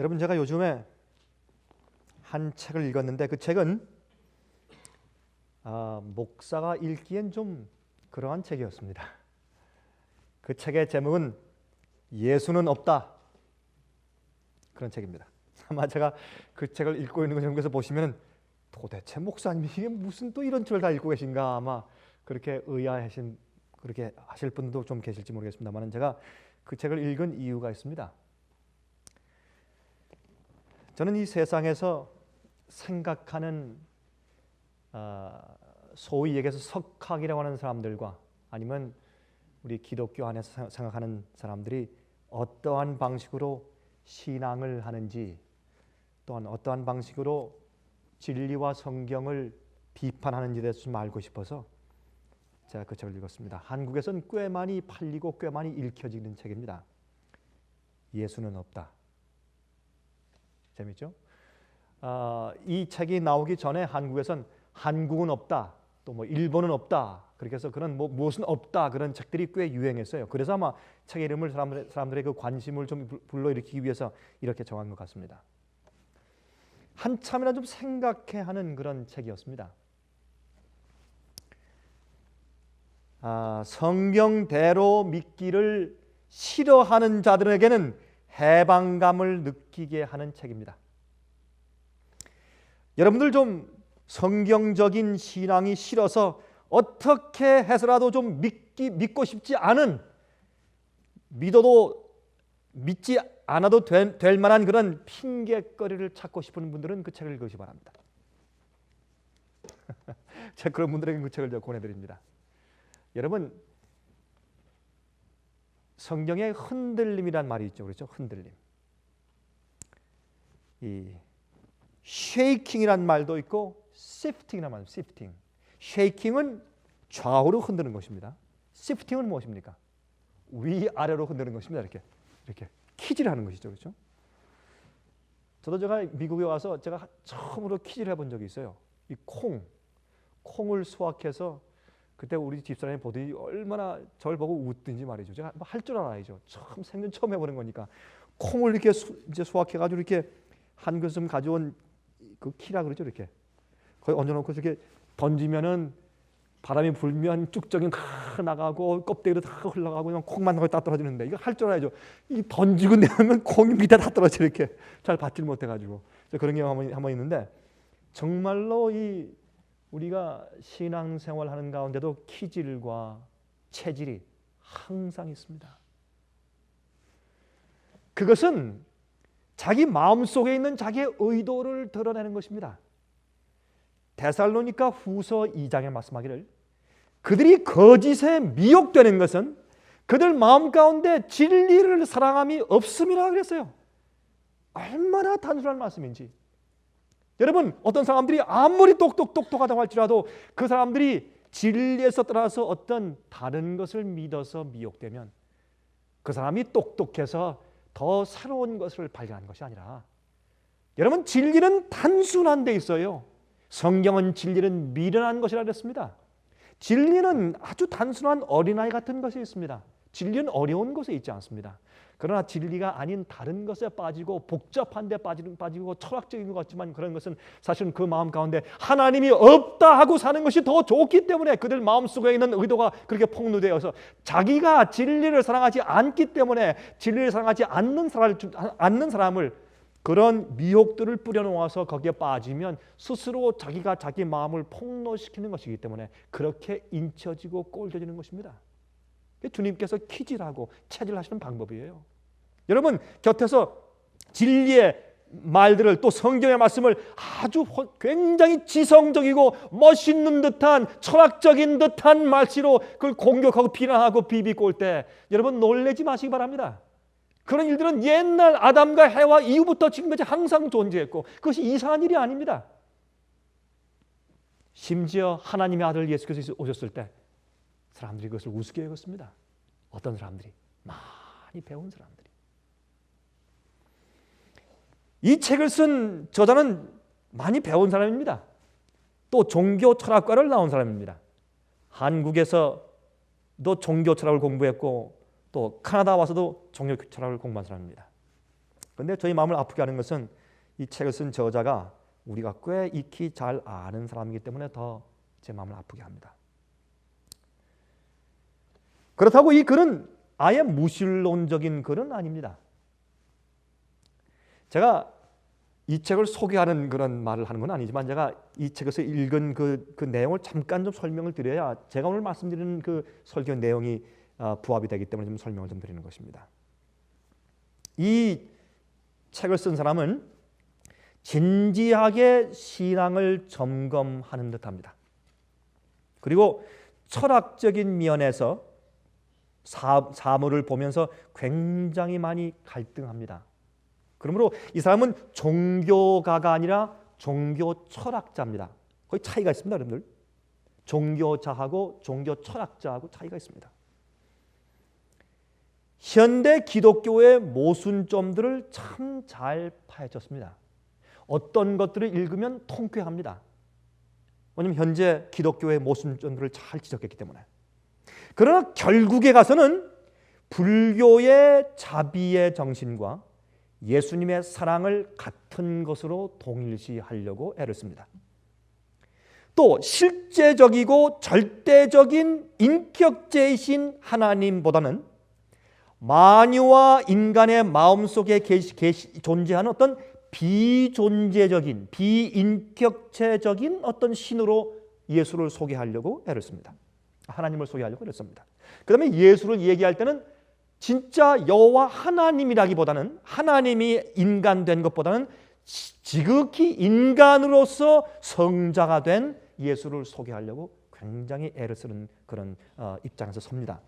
여러분, 제가 요즘에 한 책을 읽었는데 그 책은 목사가 읽기엔 좀 그러한 책이었습니다. 그 책의 제목은 예수는 없다, 그런 책입니다. 아마 제가 그 책을 읽고 있는 것 중에서 보시면 도대체 목사님이 이게 무슨 또 이런 책을 다 읽고 계신가, 아마 그렇게 의아하신, 그렇게 하실 분도 좀 계실지 모르겠습니다만, 제가 그 책을 읽은 이유가 있습니다. 저는 이 세상에서 생각하는 소위 얘기해서 석학이라고 하는 사람들과 아니면 우리 기독교 안에서 생각하는 사람들이 어떠한 방식으로 신앙을 하는지, 또한 어떠한 방식으로 진리와 성경을 비판하는지에 대해서 좀 알고 싶어서 제가 그 책을 읽었습니다. 한국에서는 꽤 많이 팔리고 꽤 많이 읽혀지는 책입니다. 예수는 없다. 재밌죠? 이 책이 나오기 전에 한국에선 한국은 없다, 또 뭐 일본은 없다, 그렇게 해서 그런 무엇은 없다, 그런 책들이 꽤 유행했어요. 그래서 아마 책의 이름을 사람들의 그 관심을 좀 불러일으키기 위해서 이렇게 정한 것 같습니다. 한참이나 좀 생각해 하는 그런 책이었습니다. 성경대로 믿기를 싫어하는 자들에게는 해방감을 느끼게 하는 책입니다. 여러분들 좀 성경적인 신앙이 싫어서 어떻게 해서라도 좀 믿고 싶지 않은, 믿어도 믿지 않아도 될 만한 그런 핑계거리를 찾고 싶은 분들은 그 책을 읽으시기 바랍니다. 제가 그런 분들에게 그 책을 권해드립니다. 여러분, 성경에 흔들림이란 말이 있죠, 그렇죠? 흔들림. 이 쉐이킹이란 말도 있고 시프팅이란 말도, 시프팅. 쉐이킹은 좌우로 흔드는 것입니다. 시프팅은 무엇입니까? 위아래로 흔드는 것입니다. 이렇게 키질 하는 것이죠, 그렇죠? 저도 제가 미국에 와서 제가 처음으로 키질 해본 적이 있어요. 이 콩을 수확해서 그때 우리 집사람이 보더니 얼마나 저를 보고 웃든지 말이죠. 제가 할 줄 알아야죠. 생전 처음 해보는 거니까. 콩을 이렇게 이제 수확해가지고 이렇게 한 그릇 가져온 그 키라 그러죠, 이렇게. 거기 얹어놓고 이렇게 던지면은 바람이 불면 쭉정이 나가고 껍데기도 다 흘러가고 그냥 콩만 거기 다 떨어지는데, 이거 할 줄 알아야죠. 이 던지고 내면 콩이 밑에 다 떨어져, 이렇게 잘 받질 못해가지고. 그런 경험 한번 있는데, 정말로 이 우리가 신앙생활하는 가운데도 키질과 체질이 항상 있습니다. 그것은 자기 마음속에 있는 자기의 의도를 드러내는 것입니다. 데살로니가 후서 2장에 말씀하기를 그들이 거짓에 미혹되는 것은 그들 마음 가운데 진리를 사랑함이 없음이라 그랬어요. 얼마나 단순한 말씀인지. 여러분, 어떤 사람들이 아무리 똑똑하다고 할지라도 그 사람들이 진리에서 떠나서 어떤 다른 것을 믿어서 미혹되면 그 사람이 똑똑해서 더 새로운 것을 발견한 것이 아니라, 여러분, 진리는 단순한 데 있어요. 성경은 진리는 미련한 것이라 그랬습니다. 진리는 아주 단순한 어린아이 같은 것이 있습니다. 진리는 어려운 것에 있지 않습니다. 그러나 진리가 아닌 다른 것에 빠지고 복잡한 데 빠지고 철학적인 것 같지만, 그런 것은 사실은 그 마음 가운데 하나님이 없다 하고 사는 것이 더 좋기 때문에 그들 마음속에 있는 의도가 그렇게 폭로되어서 자기가 진리를 사랑하지 않기 때문에 진리를 사랑하지 않는 사람을 그런 미혹들을 뿌려놓아서 거기에 빠지면 스스로 자기가 자기 마음을 폭로시키는 것이기 때문에 그렇게 인쳐지고 꼴져지는 것입니다. 주님께서 키질하고 체질하시는 방법이에요. 여러분, 곁에서 진리의 말들을, 또 성경의 말씀을 아주 굉장히 지성적이고 멋있는 듯한, 철학적인 듯한 말씨로 그걸 공격하고 비난하고 비비꼴 때 여러분 놀라지 마시기 바랍니다. 그런 일들은 옛날 아담과 해와 이후부터 지금까지 항상 존재했고 그것이 이상한 일이 아닙니다. 심지어 하나님의 아들 예수께서 오셨을 때 사람들이 그것을 우습게 여겼습니다. 어떤 사람들이? 많이 배운 사람들이. 이 책을 쓴 저자는 많이 배운 사람입니다. 또 종교 철학과를 나온 사람입니다. 한국에서도 종교 철학을 공부했고 또 카나다 와서도 종교 철학을 공부한 사람입니다. 그런데 저희 마음을 아프게 하는 것은 이 책을 쓴 저자가 우리가 꽤 익히 잘 아는 사람이기 때문에 더 제 마음을 아프게 합니다. 그렇다고 이 글은 아예 무신론적인 글은 아닙니다. 제가 이 책을 소개하는 그런 말을 하는 건 아니지만 제가 이 책에서 읽은 그 내용을 잠깐 좀 설명을 드려야 제가 오늘 말씀드리는 그 설교 내용이 부합이 되기 때문에 좀 설명을 좀 드리는 것입니다. 이 책을 쓴 사람은 진지하게 신앙을 점검하는 듯합니다. 그리고 철학적인 면에서 사물을 보면서 굉장히 많이 갈등합니다. 그러므로 이 사람은 종교가가 아니라 종교 철학자입니다. 거의 차이가 있습니다, 여러분들. 종교자하고 종교 철학자하고 차이가 있습니다. 현대 기독교의 모순점들을 참 잘 파헤쳤습니다. 어떤 것들을 읽으면 통쾌합니다. 왜냐하면 현재 기독교의 모순점들을 잘 지적했기 때문에. 그러나 결국에 가서는 불교의 자비의 정신과 예수님의 사랑을 같은 것으로 동일시하려고 애를 씁니다. 또 실제적이고 절대적인 인격제이신 하나님보다는 만유와 인간의 마음속에 존재하는 어떤 비존재적인 비인격체적인 어떤 신으로 예수를 소개하려고 애를 씁니다. 하나님을 소개하려고 애를 씁니다. 그 다음에 예수를 얘기할 때는 진짜 여호와 하나님이라기보다는 하나님이 인간된 것보다는 지극히 인간으로서 성자가 된 예수를 소개하려고 굉장히 애를 쓰는 그런 입장에서 섭니다.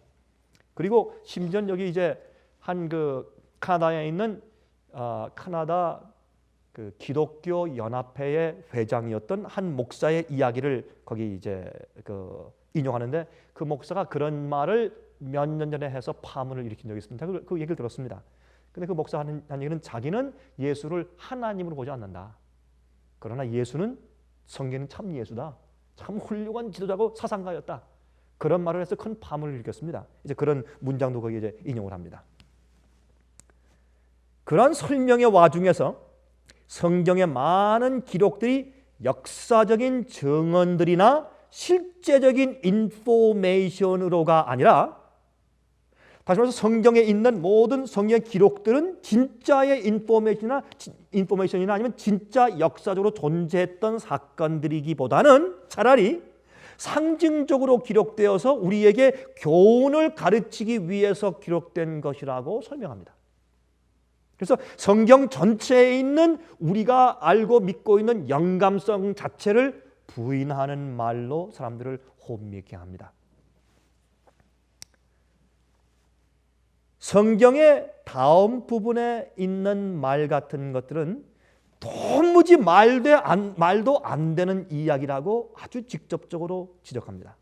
그리고 심지어 여기 이제 한 그 카나다에 있는 카나다 그 기독교 연합회의 회장이었던 한 목사의 이야기를 거기 이제 인용하는데 그 목사가 그런 말을 몇 년 전에 해서 파문을 일으킨 적이 있습니다. 그 얘기를 들었습니다. 근데 그 목사가 하는 얘기는 자기는 예수를 하나님으로 보지 않는다. 그러나 예수는 성경은 참 예수다. 참 훌륭한 지도자고 사상가였다. 그런 말을 해서 큰 파문을 일으켰습니다. 이제 그런 문장도 거기에 이제 인용을 합니다. 그런 설명의 와중에서 성경의 많은 기록들이 역사적인 증언들이나 실제적인 인포메이션으로가 아니라 다시 말해서 성경에 있는 모든 성경의 기록들은 진짜의 인포메이션이나 아니면 진짜 역사적으로 존재했던 사건들이기보다는 차라리 상징적으로 기록되어서 우리에게 교훈을 가르치기 위해서 기록된 것이라고 설명합니다. 그래서 성경 전체에 있는 우리가 알고 믿고 있는 영감성 자체를 부인하는 말로 사람들을 혼미케 합니다. 성경의 다음 부분에 있는 말 같은 것들은 도무지 말도 안 되는 이야기라고 아주 직접적으로 지적합니다.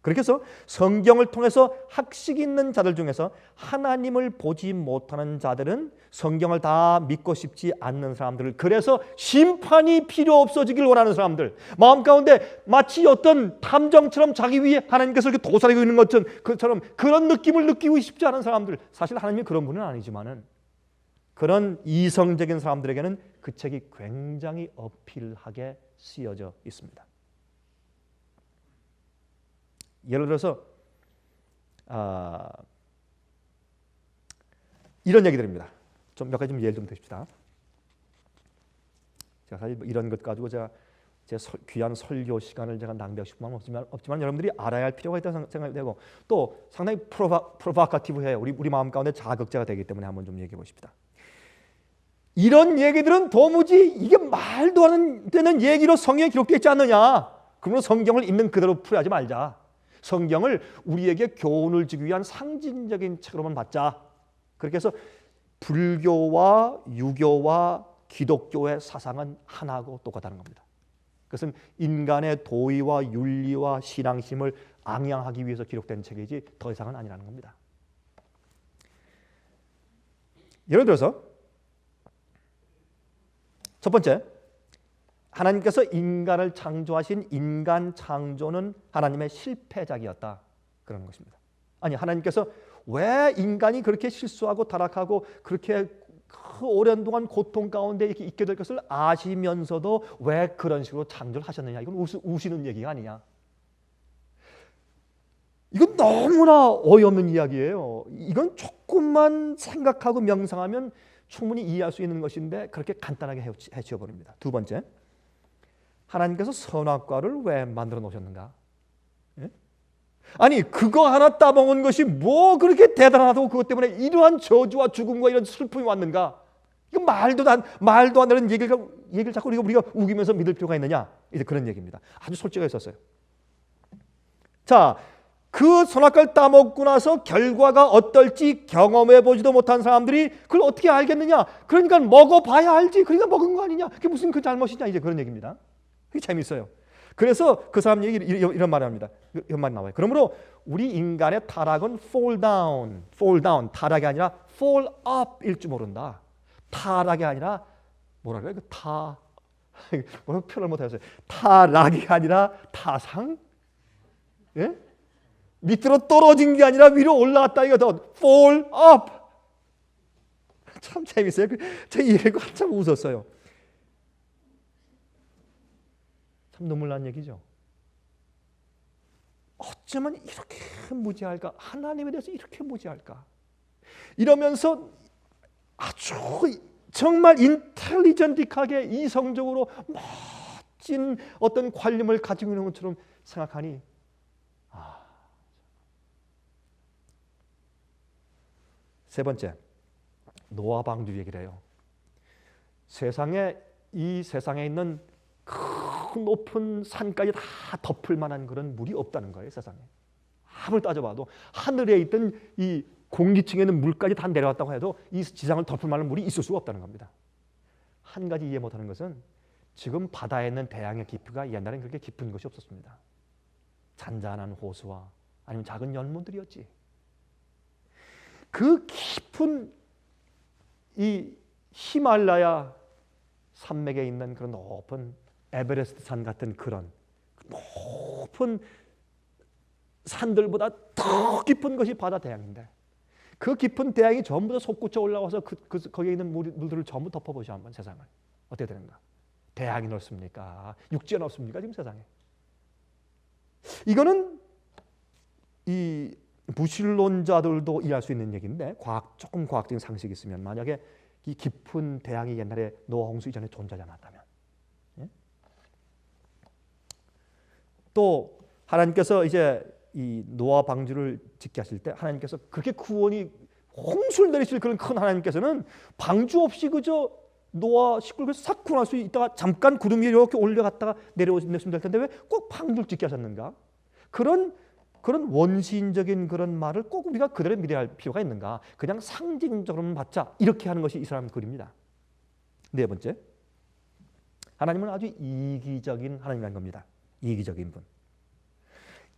그렇게 해서 성경을 통해서 학식 있는 자들 중에서 하나님을 보지 못하는 자들은 성경을 다 믿고 싶지 않는 사람들을, 그래서 심판이 필요 없어지길 원하는 사람들, 마음 가운데 마치 어떤 탐정처럼 자기 위에 하나님께서 이렇게 도사리고 있는 것처럼 그런 느낌을 느끼고 싶지 않은 사람들, 사실 하나님이 그런 분은 아니지만은 그런 이성적인 사람들에게는 그 책이 굉장히 어필하게 쓰여져 있습니다. 예를 들어서 이런 얘기들입니다. 좀 몇 가지 좀 예를 좀 드십시다. 제가 사실 이런 것 가지고 제 귀한 설교 시간을 제가 낭비하고 싶은 마음은 없지만 여러분들이 알아야 할 필요가 있다고 생각이 되고 또 상당히 프로바카티브해요. 우리 마음 가운데 자극제가 되기 때문에 한번 좀 얘기해 보십시다. 이런 얘기들은 도무지 이게 말도 안 되는 얘기로 성경에 기록되어 있지 않느냐. 그러면 성경을 있는 그대로 풀이하지 말자. 성경을 우리에게 교훈을 주기 위한 상징적인 책으로만 받자. 그렇게 해서 불교와 유교와 기독교의 사상은 하나고 똑같다는 겁니다. 그것은 인간의 도의와 윤리와 신앙심을 앙양하기 위해서 기록된 책이지 더 이상은 아니라는 겁니다. 예를 들어서 첫 번째, 하나님께서 인간을 창조하신 인간 창조는 하나님의 실패작이었다. 그런 것입니다. 아니, 하나님께서 왜 인간이 그렇게 실수하고 타락하고 그렇게 오랜 동안 고통 가운데 이렇게 있게 될 것을 아시면서도 왜 그런 식으로 창조를 하셨느냐. 이건 우시는 얘기가 아니냐. 이건 너무나 어이없는 이야기예요. 이건 조금만 생각하고 명상하면 충분히 이해할 수 있는 것인데 그렇게 간단하게 해치워버립니다. 두 번째, 하나님께서 선악과를 왜 만들어 놓으셨는가? 예? 아니 그거 하나 따먹은 것이 뭐 그렇게 대단하다고 그것 때문에 이러한 저주와 죽음과 이런 슬픔이 왔는가? 이거 말도 안 되는 얘기를 자꾸 우리가 우기면서 믿을 필요가 있느냐? 이제 그런 얘기입니다. 아주 솔직했었어요. 자, 그 선악과를 따먹고 나서 결과가 어떨지 경험해 보지도 못한 사람들이 그걸 어떻게 알겠느냐? 그러니까 먹어봐야 알지. 그러니까 먹은 거 아니냐? 그게 무슨 그 잘못이냐? 이제 그런 얘기입니다. 그게 재밌어요. 그래서 그 사람 얘기 이런 말을 합니다. 이런 말이 나와요. 그러므로 우리 인간의 타락은 fall down, 타락이 아니라 fall up일 줄 모른다. 타락이 아니라 뭐라 그래요? 뭐라고 표현을 못하겠어요. 타락이 아니라 타상? 예? 밑으로 떨어진 게 아니라 위로 올라갔다 이거죠. fall up. 참 재밌어요. 제가 이거 한참 웃었어요. 참 눈물 난 얘기죠. 어쩌면 이렇게 무지할까? 하나님에 대해서 이렇게 무지할까? 이러면서 아주 정말 인텔리전틱하게 이성적으로 멋진 어떤 관념을 가지고 있는 것처럼 생각하니 세 번째, 노아 방주 얘기를 해요. 이 세상에 있는 큰 높은 산까지 다 덮을 만한 그런 물이 없다는 거예요. 세상에 아무리 따져봐도 하늘에 있던 이 공기층에 있는 물까지 다 내려왔다고 해도 이 지상을 덮을 만한 물이 있을 수가 없다는 겁니다. 한 가지 이해 못하는 것은 지금 바다에 있는 대양의 깊이가 옛날엔 그렇게 깊은 것이 없었습니다. 잔잔한 호수와 아니면 작은 연못들이었지. 그 깊은 이 히말라야 산맥에 있는 그런 높은 에베레스트 산 같은 그런 높은 산들보다 더 깊은 것이 바다 대양인데 그 깊은 대양이 전부 다 솟구쳐 올라와서 거기에 있는 물들을 전부 덮어보시오 한번 세상을. 어떻게 되는가? 대양이 넓습니까? 육지가 넓습니까? 지금 세상에. 이거는 이 무신론자들도 이해할 수 있는 얘기인데 조금 과학적인 상식이 있으면 만약에 이 깊은 대양이 옛날에 노아 홍수 이전에 존재하지 않았다면 예? 또 하나님께서 이제 이 노아 방주를 짓게 하실 때 하나님께서 그렇게 구원이 홍수를 내리실 그런 큰 하나님께서는 방주 없이 그저 노아 식구를 싹 구원할 수 있다가 잠깐 구름 위에 이렇게 올려갔다가 내려오시면 될 텐데 왜 꼭 방주를 짓게 하셨는가? 그런 원시인적인 그런 말을 꼭 우리가 그대로 믿어야 할 필요가 있는가? 그냥 상징적으로만 받자 이렇게 하는 것이 이 사람 글입니다. 네 번째, 하나님은 아주 이기적인 하나님이라는 겁니다. 이기적인 분.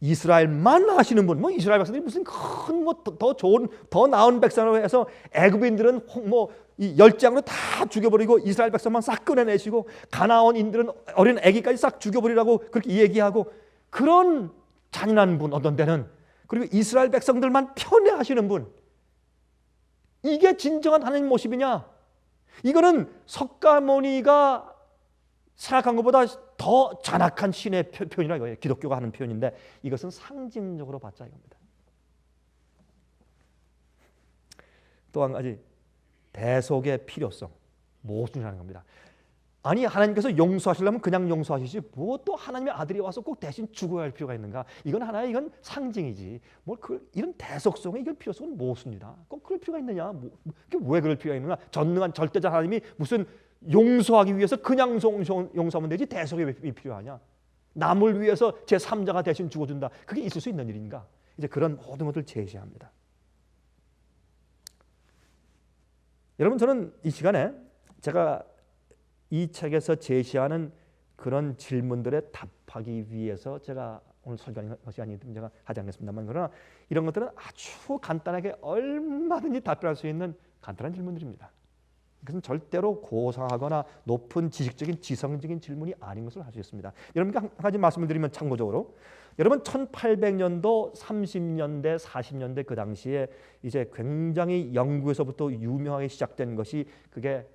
이스라엘만 하시는 분, 뭐 이스라엘 백성들이 무슨 큰 뭐 더 좋은 더 나은 백성으로 해서 애굽인들은 뭐 이 열장으로 다 죽여버리고 이스라엘 백성만 싹 꺼내내시고 가나안인들은 어린 아기까지 싹 죽여버리라고 그렇게 얘기하고 그런 잔인한 분 어떤 때는 그리고 이스라엘 백성들만 편애하시는 분 이게 진정한 하나님 모습이냐? 이거는 석가모니가 생각한 것보다 더 잔악한 신의 표현이라 이거예요. 기독교가 하는 표현인데 이것은 상징적으로 받자 이겁니다. 또 한 가지 대속의 필요성 모순이라는 겁니다. 아니 하나님께서 용서하시려면 그냥 용서하시지 뭐 또 하나님의 아들이 와서 꼭 대신 죽어야 할 필요가 있는가? 이건 하나의 이건 상징이지. 이런 대속성의 이건 필요성은 모순이다. 꼭 그럴 필요가 있느냐? 왜 그럴 필요가 있는가? 전능한 절대자 하나님이 무슨 용서하기 위해서 그냥 용서하면 되지 대속이 왜 필요하냐? 남을 위해서 제3자가 대신 죽어준다. 그게 있을 수 있는 일인가? 이제 그런 모든 것을 제시합니다. 여러분 저는 이 시간에 제가 이 책에서 제시하는 그런 질문들에 답하기 위해서 제가 오늘 설교하는 것이 아니든 제가 하지 않겠습니다만 그러나 이런 것들은 아주 간단하게 얼마든지 답변할 수 있는 간단한 질문들입니다. 그것은 절대로 고상하거나 높은 지식적인 지성적인 질문이 아닌 것을 알 수 있습니다. 여러분께 한 가지 말씀을 드리면 참고적으로 여러분 1800년도, 30년대, 40년대 그 당시에 이제 굉장히 영국에서부터 유명하게 시작된 것이 그게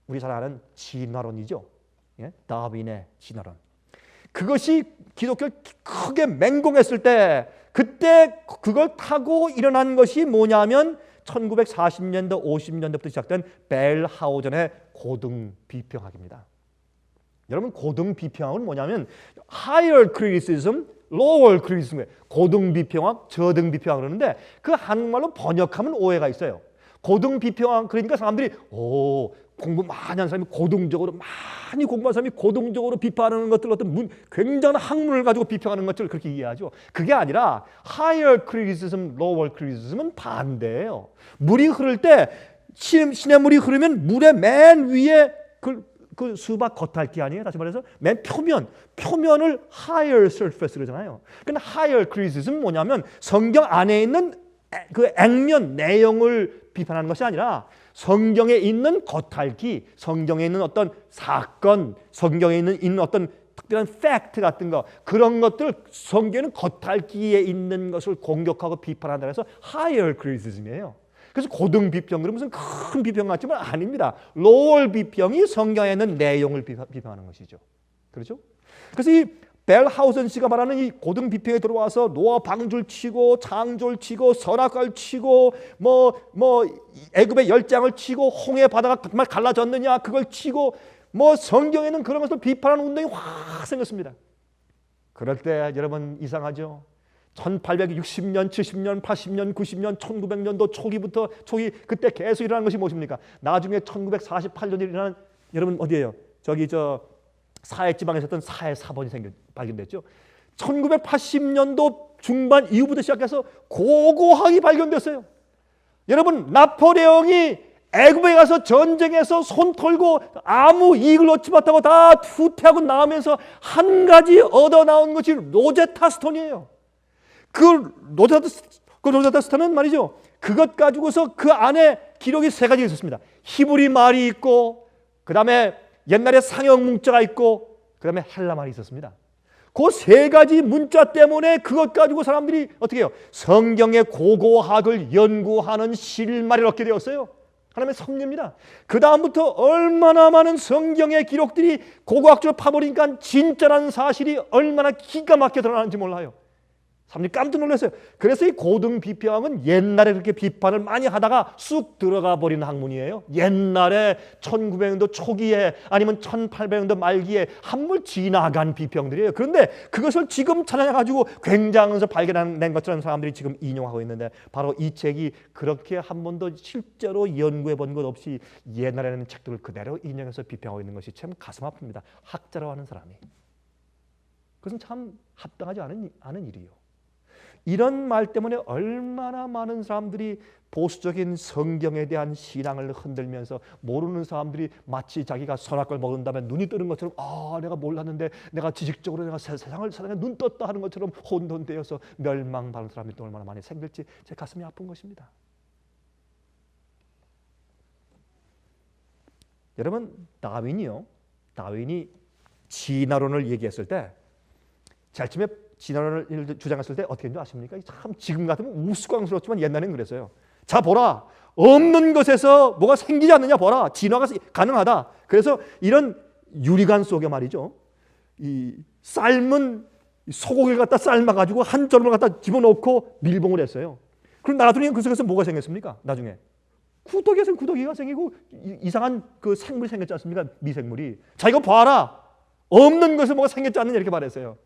우리 잘 아는 진화론이죠. 예? 다윈의 진화론. 그것이 기독교를 크게 맹공했을 때 그때 그걸 타고 일어난 것이 뭐냐면 1940년대, 50년대부터 시작된 벨하우전의 고등 비평학입니다. 여러분 고등 비평학은 뭐냐면 higher criticism, lower criticism, 고등 비평학, 저등 비평학 그러는데 그 한국말로 번역하면 오해가 있어요. 고등 비평학 그러니까 사람들이 공부 많이 하는 사람이 고등적으로 많이 공부한 사람이 고등적으로 비판하는 것들 어떤 굉장한 학문을 가지고 비평하는 것들을 그렇게 이해하죠. 그게 아니라 higher criticism, lower criticism은 반대예요. 물이 흐를 때 시냇 물이 흐르면 물의 맨 위에 그 수박 겉핥기 아니에요? 다시 말해서 맨 표면을 higher surface 그러잖아요. 근데 higher criticism 뭐냐면 성경 안에 있는 그 액면 내용을 비판하는 것이 아니라 성경에 있는 겉핥기, 성경에 있는 어떤 사건, 성경에 있는 어떤 특별한 팩트 같은 거 그런 것들 성경은 겉핥기에 있는 것을 공격하고 비판한다 해서 higher criticism이에요. 그래서 고등 비평 그러면 무슨 큰 비평 같지만 아닙니다. lower 비평이 성경에 있는 내용을 비평하는 것이죠. 그렇죠? 그래서 이 벨하우전 씨가 말하는 이 고등 비평에 들어와서 노아 방줄 치고 창졸 치고 선악과를 치고 애굽의 열장을 치고 홍해 바다가 정말 갈라졌느냐 그걸 치고 성경에는 그런 것을 비판하는 운동이 확 생겼습니다. 그럴 때 여러분 이상하죠? 1860년, 70년, 80년, 90년, 1900년도 초기 그때 계속 일어나는 것이 무엇입니까? 나중에 1948년에 일어나는 여러분 어디예요? 사해 지방에서 했던 사해 사본이 발견됐죠. 1980년도 중반 이후부터 시작해서 고고학이 발견됐어요. 여러분 나폴레옹이 애굽에 가서 전쟁에서 손 털고 아무 이익을 얻지 못하고 다 후퇴하고 나오면서 한 가지 얻어 나온 것이 로제타 스톤이에요. 그 로제타 스톤은 말이죠. 그것 가지고서 그 안에 기록이 세 가지 있었습니다. 히브리 말이 있고 그 다음에 옛날에 상형 문자가 있고 그 다음에 헬라 말이 있었습니다. 그 세 가지 문자 때문에 그것 가지고 사람들이 어떻게 해요? 성경의 고고학을 연구하는 실마리를 얻게 되었어요. 하나님의 섭리입니다. 그 다음부터 얼마나 많은 성경의 기록들이 고고학적으로 파버리니까 진짜라는 사실이 얼마나 기가 막혀 드러나는지 몰라요. 사람들이 깜짝 놀랐어요. 그래서 이 고등 비평은 옛날에 그렇게 비판을 많이 하다가 쑥 들어가 버리는 학문이에요. 옛날에 1900년도 초기에 아니면 1800년도 말기에 한물 지나간 비평들이에요. 그런데 그것을 지금 찾아가지고 굉장해서 발견낸 것처럼 사람들이 지금 인용하고 있는데 바로 이 책이 그렇게 한 번도 실제로 연구해 본 것 없이 옛날에는 책들을 그대로 인용해서 비평하고 있는 것이 참 가슴 아픕니다. 학자라고 하는 사람이. 그것은 참 합당하지 않은 일이에요. 이런 말 때문에 얼마나 많은 사람들이 보수적인 성경에 대한 신앙을 흔들면서 모르는 사람들이 마치 자기가 선악과를 먹은 다음에 눈이 뜨는 것처럼 내가 몰랐는데 내가 지식적으로 내가 세상에 눈 떴다 하는 것처럼 혼돈되어서 멸망받는 사람이 또 얼마나 많이 생길지 제 가슴이 아픈 것입니다. 여러분 다윈이 진화론을 얘기했을 때 제일 처음에 진화론을 주장했을 때 어떻게 했는지 아십니까? 참 지금 같으면 우스꽝스럽지만 옛날에는 그랬어요. 자 보라, 없는 것에서 뭐가 생기지 않느냐 보라, 진화가 가능하다. 그래서 이런 유리관 속에 말이죠, 이 삶은 소고기를 갖다 삶아가지고 한 점을 갖다 집어넣고 밀봉을 했어요. 그럼 나중에 그 속에서 뭐가 생겼습니까? 나중에 구더기가 생기고 이상한 그 생물이 생겼지 않습니까? 미생물이. 자 이거 봐라, 없는 것에서 뭐가 생겼지 않느냐 이렇게 말했어요.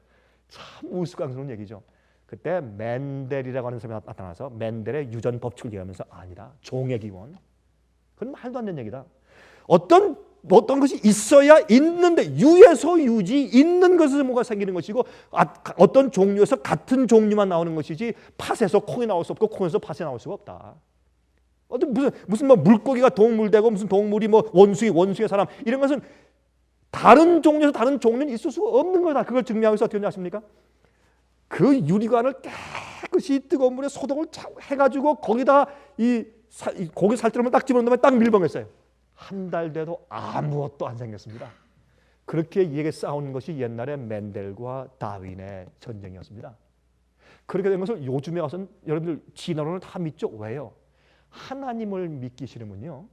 참 우스꽝스러운 얘기죠. 그때 멘델이라고 하는 사람이 나타나서 멘델의 유전 법칙을 얘기하면서 아니다, 종의 기원. 그건 말도 안 되는 얘기다. 어떤 것이 있어야 있는데 유에서 유지 있는 것에서 뭐가 생기는 것이고 어떤 종류에서 같은 종류만 나오는 것이지 팥에서 콩이 나올 수 없고 콩에서 팥이 나올 수가 없다. 무슨 물고기가 동물되고 무슨 동물이 원숭이의 사람 이런 것은 다른 종류에서 다른 종류는 있을 수가 없는 거다. 그걸 증명하기 위해서 어떻게 하십니까? 그 유리관을 깨끗이 뜨거운 물에 소독을 해가지고 거기다 이 고기 살점을 딱 집어넣은 다음에 딱 밀봉했어요. 한 달 돼도 아무것도 안 생겼습니다. 그렇게 이에게 싸운 것이 옛날에 맨델과 다윈의 전쟁이었습니다. 그렇게 된 것을 요즘에 와서는 여러분들 진화론을 다 믿죠. 왜요? 하나님을 믿기 싫으면요,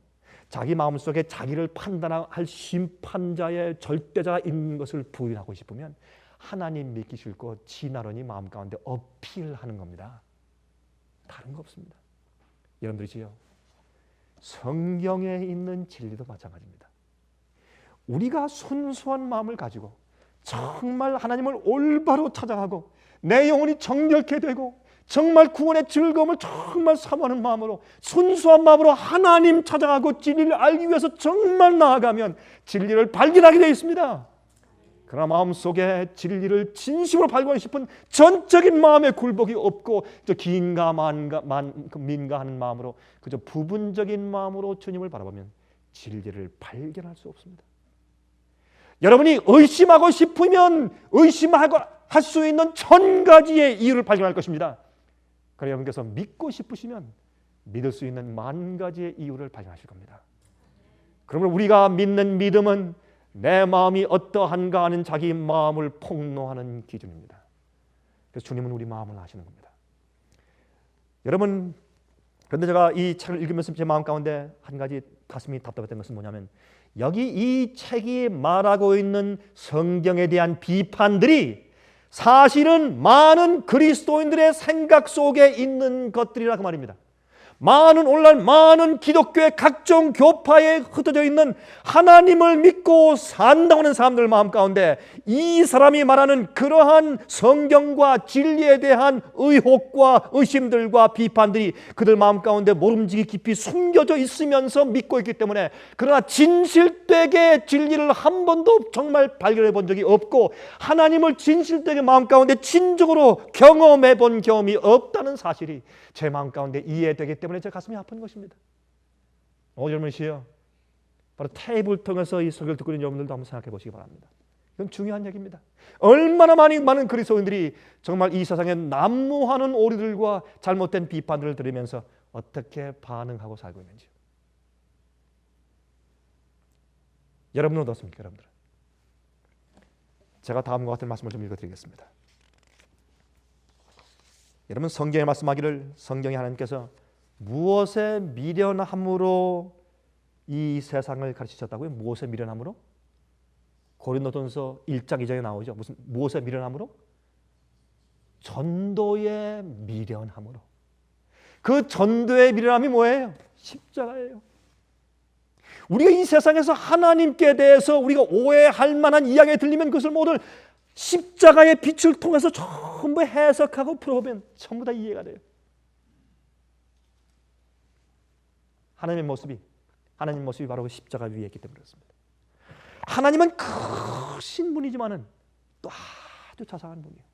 자기 마음속에 자기를 판단할 심판자의 절대자가 있는 것을 부인하고 싶으면 하나님 믿기 싫고 진화론이 마음 가운데 어필하는 겁니다. 다른 거 없습니다. 여러분들이지요, 성경에 있는 진리도 마찬가지입니다. 우리가 순수한 마음을 가지고 정말 하나님을 올바로 찾아가고 내 영혼이 정결케 되고 정말 구원의 즐거움을 정말 사모하는 마음으로, 순수한 마음으로 하나님 찾아가고 진리를 알기 위해서 정말 나아가면 진리를 발견하게 되어 있습니다. 그러나 마음속에 진리를 진심으로 발견하고 싶은 전적인 마음의 굴복이 없고 긴가 민가하는 마음으로, 그저 부분적인 마음으로 주님을 바라보면 진리를 발견할 수 없습니다. 여러분이 의심하고 싶으면 의심하고 할 수 있는 1000가지의 이유를 발견할 것입니다. 그러나 여러분께서 믿고 싶으시면 믿을 수 있는 10,000가지의 이유를 발견하실 겁니다. 그러므로 우리가 믿는 믿음은 내 마음이 어떠한가 하는 자기 마음을 폭로하는 기준입니다. 그래서 주님은 우리 마음을 아시는 겁니다. 여러분, 그런데 제가 이 책을 읽으면서 제 마음 가운데 한 가지 가슴이 답답했던 것은 뭐냐면, 여기 이 책이 말하고 있는 성경에 대한 비판들이 사실은 많은 그리스도인들의 생각 속에 있는 것들이라 그 말입니다. 오늘날 많은 기독교의 각종 교파에 흩어져 있는 하나님을 믿고 산다고 하는 사람들 마음 가운데 이 사람이 말하는 그러한 성경과 진리에 대한 의혹과 의심들과 비판들이 그들 마음 가운데 모름지기 깊이 숨겨져 있으면서 믿고 있기 때문에, 그러나 진실되게 진리를 한 번도 정말 발견해 본 적이 없고 하나님을 진실되게 마음 가운데 진정으로 경험해 본 경험이 없다는 사실이 제 마음 가운데 이해되기 때문에 제 가슴이 아픈 것입니다. 여러분이시여, 바로 테이블 통해서 이 설교를 듣고 있는 여러분들도 한번 생각해 보시기 바랍니다. 이건 중요한 얘기입니다. 얼마나 많은 그리스도인들이 정말 이 세상에 난무하는 오리들과 잘못된 비판들을 들으면서 어떻게 반응하고 살고 있는지. 여러분은 어떻습니까? 여러분들, 제가 다음과 같은 말씀을 좀 읽어드리겠습니다. 여러분, 성경에 말씀하기를, 성경에 하나님께서 무엇에 미련함으로 이 세상을 가르치셨다고요? 무엇에 미련함으로? 고린도전서 1장 2절에 나오죠. 무엇에 미련함으로? 전도의 미련함으로. 그 전도의 미련함이 뭐예요? 십자가예요. 우리가 이 세상에서 하나님께 대해서 우리가 오해할 만한 이야기가 들리면 그것을 모두 십자가의 빛을 통해서 전부 해석하고 풀어보면 전부 다 이해가 돼요. 하나님 모습이 바로 그 십자가 위에 있기 때문에 그렇습니다. 하나님은 크신 분이지만은 또 아주 자상한 분이에요.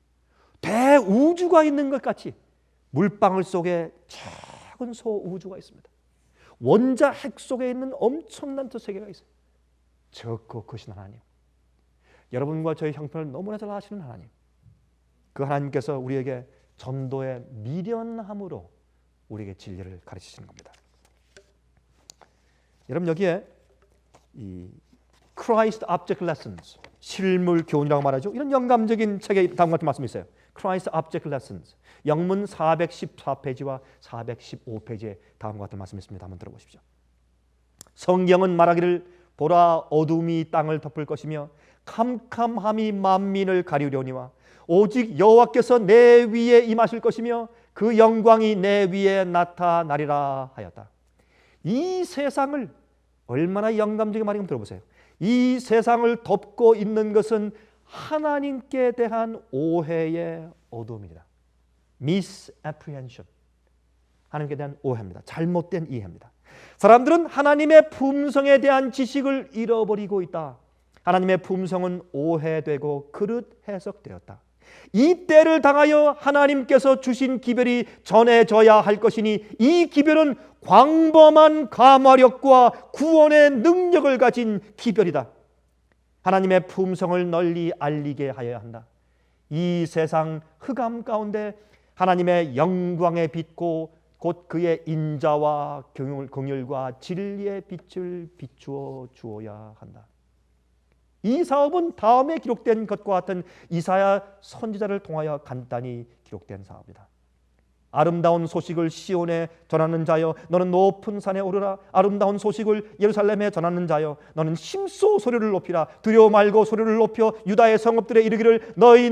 대우주가 있는 것 같이 물방울 속에 작은 소우주가 있습니다. 원자 핵 속에 있는 엄청난 저 세계가 있어요. 적고 크신 하나님, 여러분과 저의 형편을 너무나 잘 아시는 하나님, 그 하나님께서 우리에게 전도의 미련함으로 우리에게 진리를 가르치시는 겁니다. 여러분, 여기에 이 Christ Object Lessons, 실물 교훈이라고 말하죠. 이런 영감적인 책에 다음과 같은 말씀이 있어요. Christ Object Lessons, 영문 414페이지와 415페이지에 다음과 같은 말씀이 있습니다. 한번 들어보십시오. 성경은 말하기를, 보라, 어둠이 땅을 덮을 것이며 캄캄함이 만민을 가리우려니와 오직 여호와께서 내 위에 임하실 것이며 그 영광이 내 위에 나타나리라 하였다. 이 세상을, 얼마나 영감적인 말인가 들어보세요. 이 세상을 덮고 있는 것은 하나님께 대한 오해의 어둠입니다. misapprehension, 하나님께 대한 오해입니다. 잘못된 이해입니다. 사람들은 하나님의 품성에 대한 지식을 잃어버리고 있다. 하나님의 품성은 오해되고 그릇 해석되었다. 이 때를 당하여 하나님께서 주신 기별이 전해져야 할 것이니 이 기별은 광범한 감화력과 구원의 능력을 가진 기별이다. 하나님의 품성을 널리 알리게 하여야 한다. 이 세상 흑암 가운데 하나님의 영광에 빛고 곧 그의 인자와 긍휼과 진리의 빛을 비추어 주어야 한다. 이 사업은 다음에 기록된 것과 같은 이사야 선지자를 통하여 간단히 기록된 사업이다. 아름다운 소식을 시온에 전하는 자여 너는 높은 산에 오르라. 아름다운 소식을 예루살렘에 전하는 자여 너는 힘써 소리를 높이라. 두려워 말고 소리를 높여 유다의 성읍들에 이르기를 너희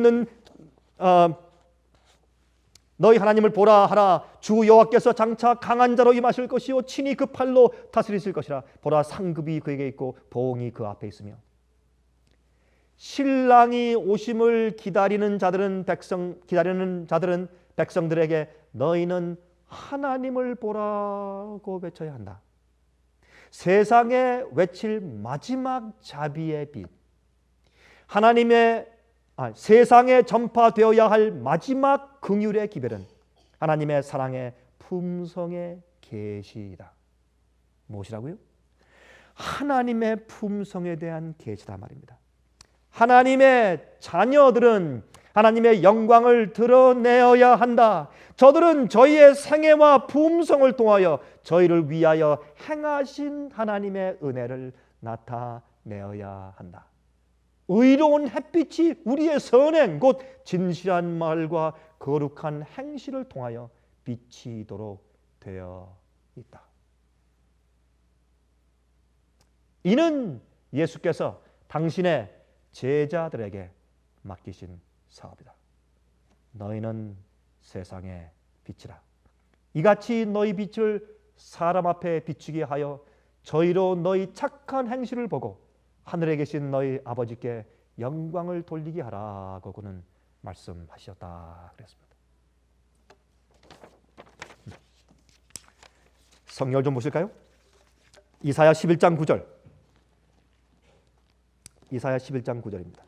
하나님을 보라 하라. 주 여호와께서 장차 강한 자로 임하실 것이요 친히 그 팔로 다스리실 것이라. 보라, 상급이 그에게 있고 보응이 그 앞에 있으며. 신랑이 오심을 기다리는 자들은 백성들에게 너희는 하나님을 보라고 외쳐야 한다. 세상에 외칠 마지막 자비의 빛, 세상에 전파되어야 할 마지막 긍휼의 기별은 하나님의 사랑의 품성의 계시이다. 무엇이라고요? 하나님의 품성에 대한 계시다 말입니다. 하나님의 자녀들은 하나님의 영광을 드러내어야 한다. 저들은 저희의 생애와 품성을 통하여 저희를 위하여 행하신 하나님의 은혜를 나타내어야 한다. 의로운 햇빛이 우리의 선행 곧 진실한 말과 거룩한 행실을 통하여 비치도록 되어 있다. 이는 예수께서 당신의 제자들에게 맡기신 사업이다. 너희는 세상의 빛이라. 이같이 너희 빛을 사람 앞에 비추게 하여 저희로 너희 착한 행실을 보고 하늘에 계신 너희 아버지께 영광을 돌리게 하라고 그는 말씀하셨다 그랬습니다. 성경을 좀 보실까요? 이사야 11장 9절. 이사야 11장 9절입니다.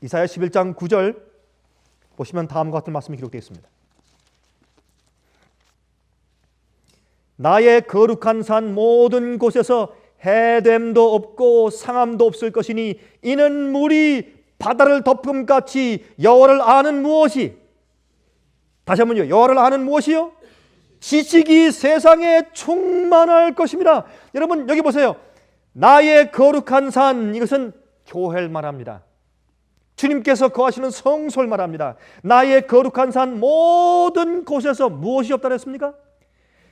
이사야 11장 9절 보시면 다음과 같은 말씀이 기록되어 있습니다. 나의 거룩한 산 모든 곳에서 해됨도 없고 상함도 없을 것이니 이는 물이 바다를 덮음같이 여호와를 아는 무엇이, 다시 한번요, 여호와를 아는 무엇이요? 지식이 세상에 충만할 것입니다. 여러분 여기 보세요. 나의 거룩한 산, 이것은 교회를 말합니다. 주님께서 거하시는 성소를 말합니다. 나의 거룩한 산 모든 곳에서 무엇이 없다 그랬습니까?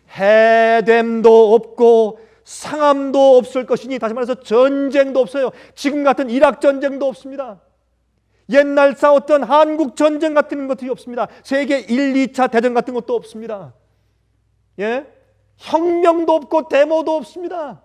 해됨도 없고 상함도 없을 것이니, 다시 말해서 전쟁도 없어요. 지금 같은 이락 전쟁도 없습니다. 옛날 싸웠던 한국 전쟁 같은 것들이 없습니다. 세계 1, 2차 대전 같은 것도 없습니다. 예? 혁명도 없고 데모도 없습니다.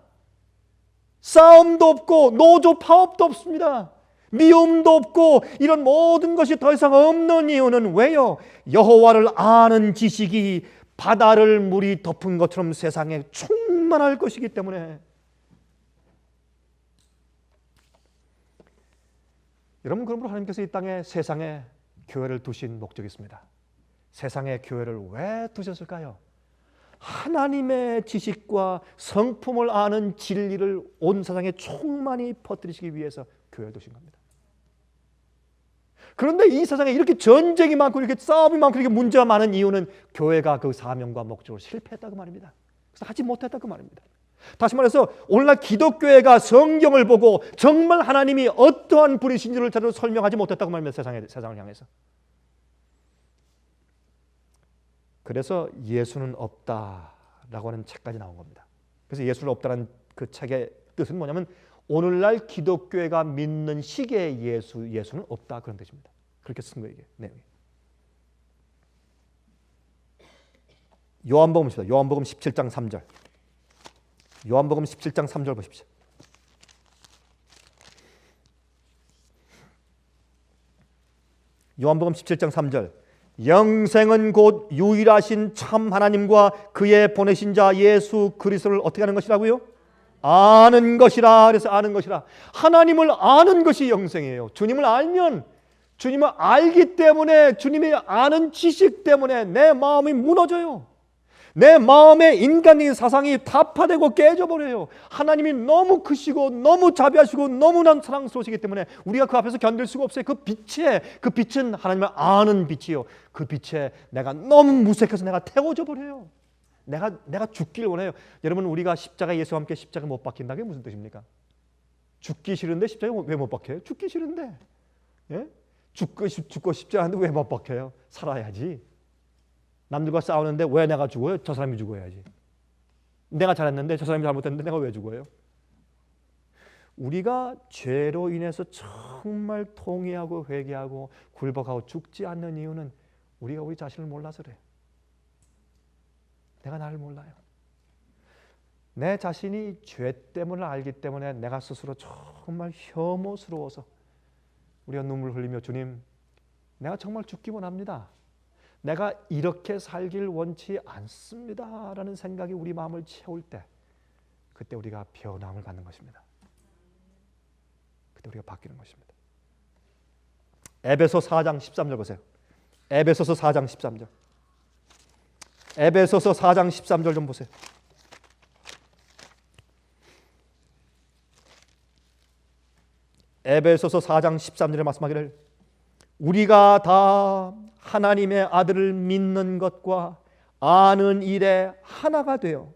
싸움도 없고 노조 파업도 없습니다. 미움도 없고 이런 모든 것이 더 이상 없는 이유는 왜요? 여호와를 아는 지식이 바다를 물이 덮은 것처럼 세상에 충만할 것이기 때문에. 여러분, 그러므로 하나님께서 이 땅에 세상에 교회를 두신 목적이 있습니다. 세상에 교회를 왜 두셨을까요? 하나님의 지식과 성품을 아는 진리를 온 세상에 충만히 퍼뜨리시기 위해서 교회를 두신 겁니다. 그런데 이 세상에 이렇게 전쟁이 많고 이렇게 싸움이 많고 이렇게 문제가 많은 이유는 교회가 그 사명과 목적을 실패했다고 말입니다. 그래서 하지 못했다고 말입니다. 다시 말해서 오늘날 기독교회가 성경을 보고 정말 하나님이 어떠한 분이신지를 제대로 설명하지 못했다고 말입니다. 세상을 향해서. 그래서 예수는 없다라고 하는 책까지 나온 겁니다. 그래서 예수는 없다는 그 책의 뜻은 뭐냐면 오늘날 기독교회가 믿는 시기의 예수는 없다, 그런 뜻입니다. 그렇게 쓴 거예요, 이게 내용이. 요한복음 봅시다. 요한복음 17장 3절. 요한복음 17장 3절 보십시오. 요한복음 17장 3절. 영생은 곧 유일하신 참 하나님과 그의 보내신 자 예수 그리스도를 어떻게 하는 것이라고요? 아는 것이라. 그래서 아는 것이라. 하나님을 아는 것이 영생이에요. 주님을 알면, 주님을 알기 때문에, 주님의 아는 지식 때문에 내 마음이 무너져요. 내 마음의 인간적인 사상이 타파되고 깨져버려요. 하나님이 너무 크시고 너무 자비하시고 너무나 사랑스러우시기 때문에 우리가 그 앞에서 견딜 수가 없어요. 그 빛은 하나님을 아는 빛이요. 그 빛에 내가 너무 무색해서 내가 태워져 버려요. 내가 죽길 원해요. 여러분, 우리가 십자가 예수와 함께 십자가 못 박힌다는 게 무슨 뜻입니까? 죽기 싫은데 십자가 왜 못 박혀요? 죽기 싫은데. 예? 죽고 싶지 않은데 왜 못 박혀요? 살아야지. 남들과 싸우는데 왜 내가 죽어요? 저 사람이 죽어야지. 내가 잘했는데 저 사람이 잘못했는데 내가 왜 죽어요? 우리가 죄로 인해서 정말 통회하고 회개하고 굴복하고 죽지 않는 이유는 우리가 우리 자신을 몰라서 그래요. 내가 나를 몰라요. 내 자신이 죄 때문을 알기 때문에 내가 스스로 정말 혐오스러워서 우리가 눈물 흘리며 주님, 내가 정말 죽기 원합니다. 내가 이렇게 살길 원치 않습니다 라는 생각이 우리 마음을 채울 때 그때 우리가 변함을 갖는 것입니다. 그때 우리가 바뀌는 것입니다. 에베소 4장 13절 보세요. 에베소서 4장 13절. 에베소서 4장 13절 좀 보세요. 에베소서 4장 13절에 말씀하기를 우리가 다 하나님의 아들을 믿는 것과 아는 일에 하나가 되어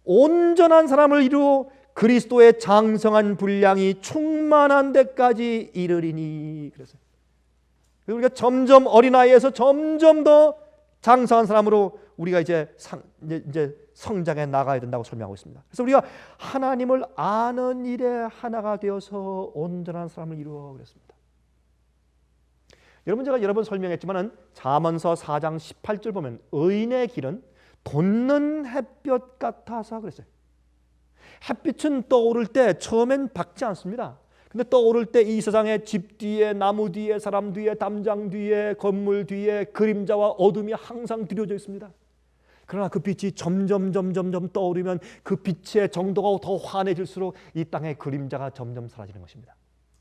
온전한 사람을 이루어 그리스도의 장성한 분량이 충만한 데까지 이르리니. 그래서 우리가 점점 어린아이에서 점점 더 장성한 사람으로 우리가 이제 성장해 나가야 된다고 설명하고 있습니다. 그래서 우리가 하나님을 아는 일에 하나가 되어서 온전한 사람을 이루어 그랬습니다. 여러분, 제가 여러 번 설명했지만은 잠언서 4장 18절 보면 의인의 길은 돋는 햇볕 같아서 그랬어요. 햇빛은 떠오를 때 처음엔 밝지 않습니다. 근데 떠오를 때 이 세상에 집 뒤에, 나무 뒤에, 사람 뒤에, 담장 뒤에, 건물 뒤에 그림자와 어둠이 항상 들여져 있습니다. 그러나 그 빛이 점점 떠오르면 그 빛의 정도가 더 환해질수록 이 땅의 그림자가 점점 사라지는 것입니다.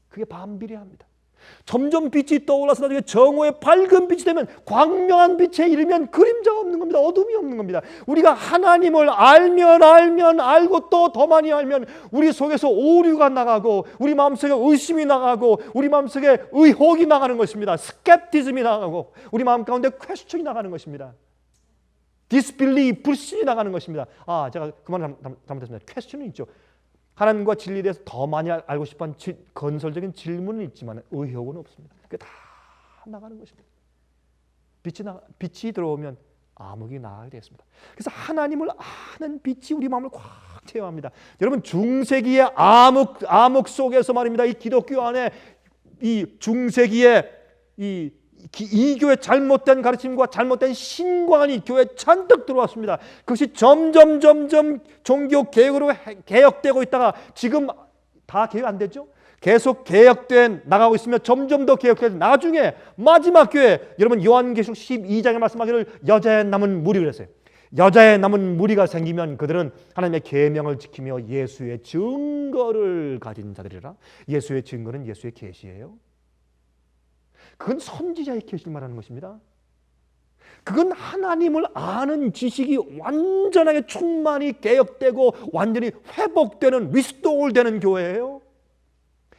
그게 반비례합니다. 점점 빛이 떠올라서 나중에 정오의 밝은 빛이 되면 광명한 빛에 이르면 그림자가 없는 겁니다. 어둠이 없는 겁니다. 우리가 하나님을 알면 알고 또 더 많이 알면 우리 속에서 오류가 나가고 우리 마음속에 의심이 나가고 우리 마음속에 의혹이 나가는 것입니다. 스캡티즘이 나가고 우리 마음 가운데 퀘스천이 나가는 것입니다. 디스빌리브, 불신이 나가는 것입니다. 제가 그 말을 잘못했습니다. 퀘스천은 있죠. 하나님과 진리에 대해서 더 많이 알고 싶은 건설적인 질문은 있지만 의혹은 없습니다. 그게 다 나가는 것입니다. 빛이 들어오면 암흑이 나가게 되었습니다. 그래서 하나님을 아는 빛이 우리 마음을 꽉 채워합니다. 여러분, 중세기의 암흑 속에서 말입니다. 이 기독교 안에 이 중세기의 이 교회 잘못된 가르침과 잘못된 신관이 교회에 잔뜩 들어왔습니다. 그것이 점점 종교 개혁으로 개혁되고 있다가 지금 다 개혁 안 됐죠? 계속 개혁된 나가고 있으며 점점 더 개혁돼서 나중에 마지막 교회, 여러분 요한계시록 12장에 말씀하기를 여자의 남은 무리 그랬어요. 여자의 남은 무리가 생기면 그들은 하나님의 계명을 지키며 예수의 증거를 가진 자들이라. 예수의 증거는 예수의 계시예요. 그건 선지자의 계시를 말하는 것입니다. 그건 하나님을 아는 지식이 완전하게 충만히 개혁되고 완전히 회복되는 리스토어를 되는 교회예요.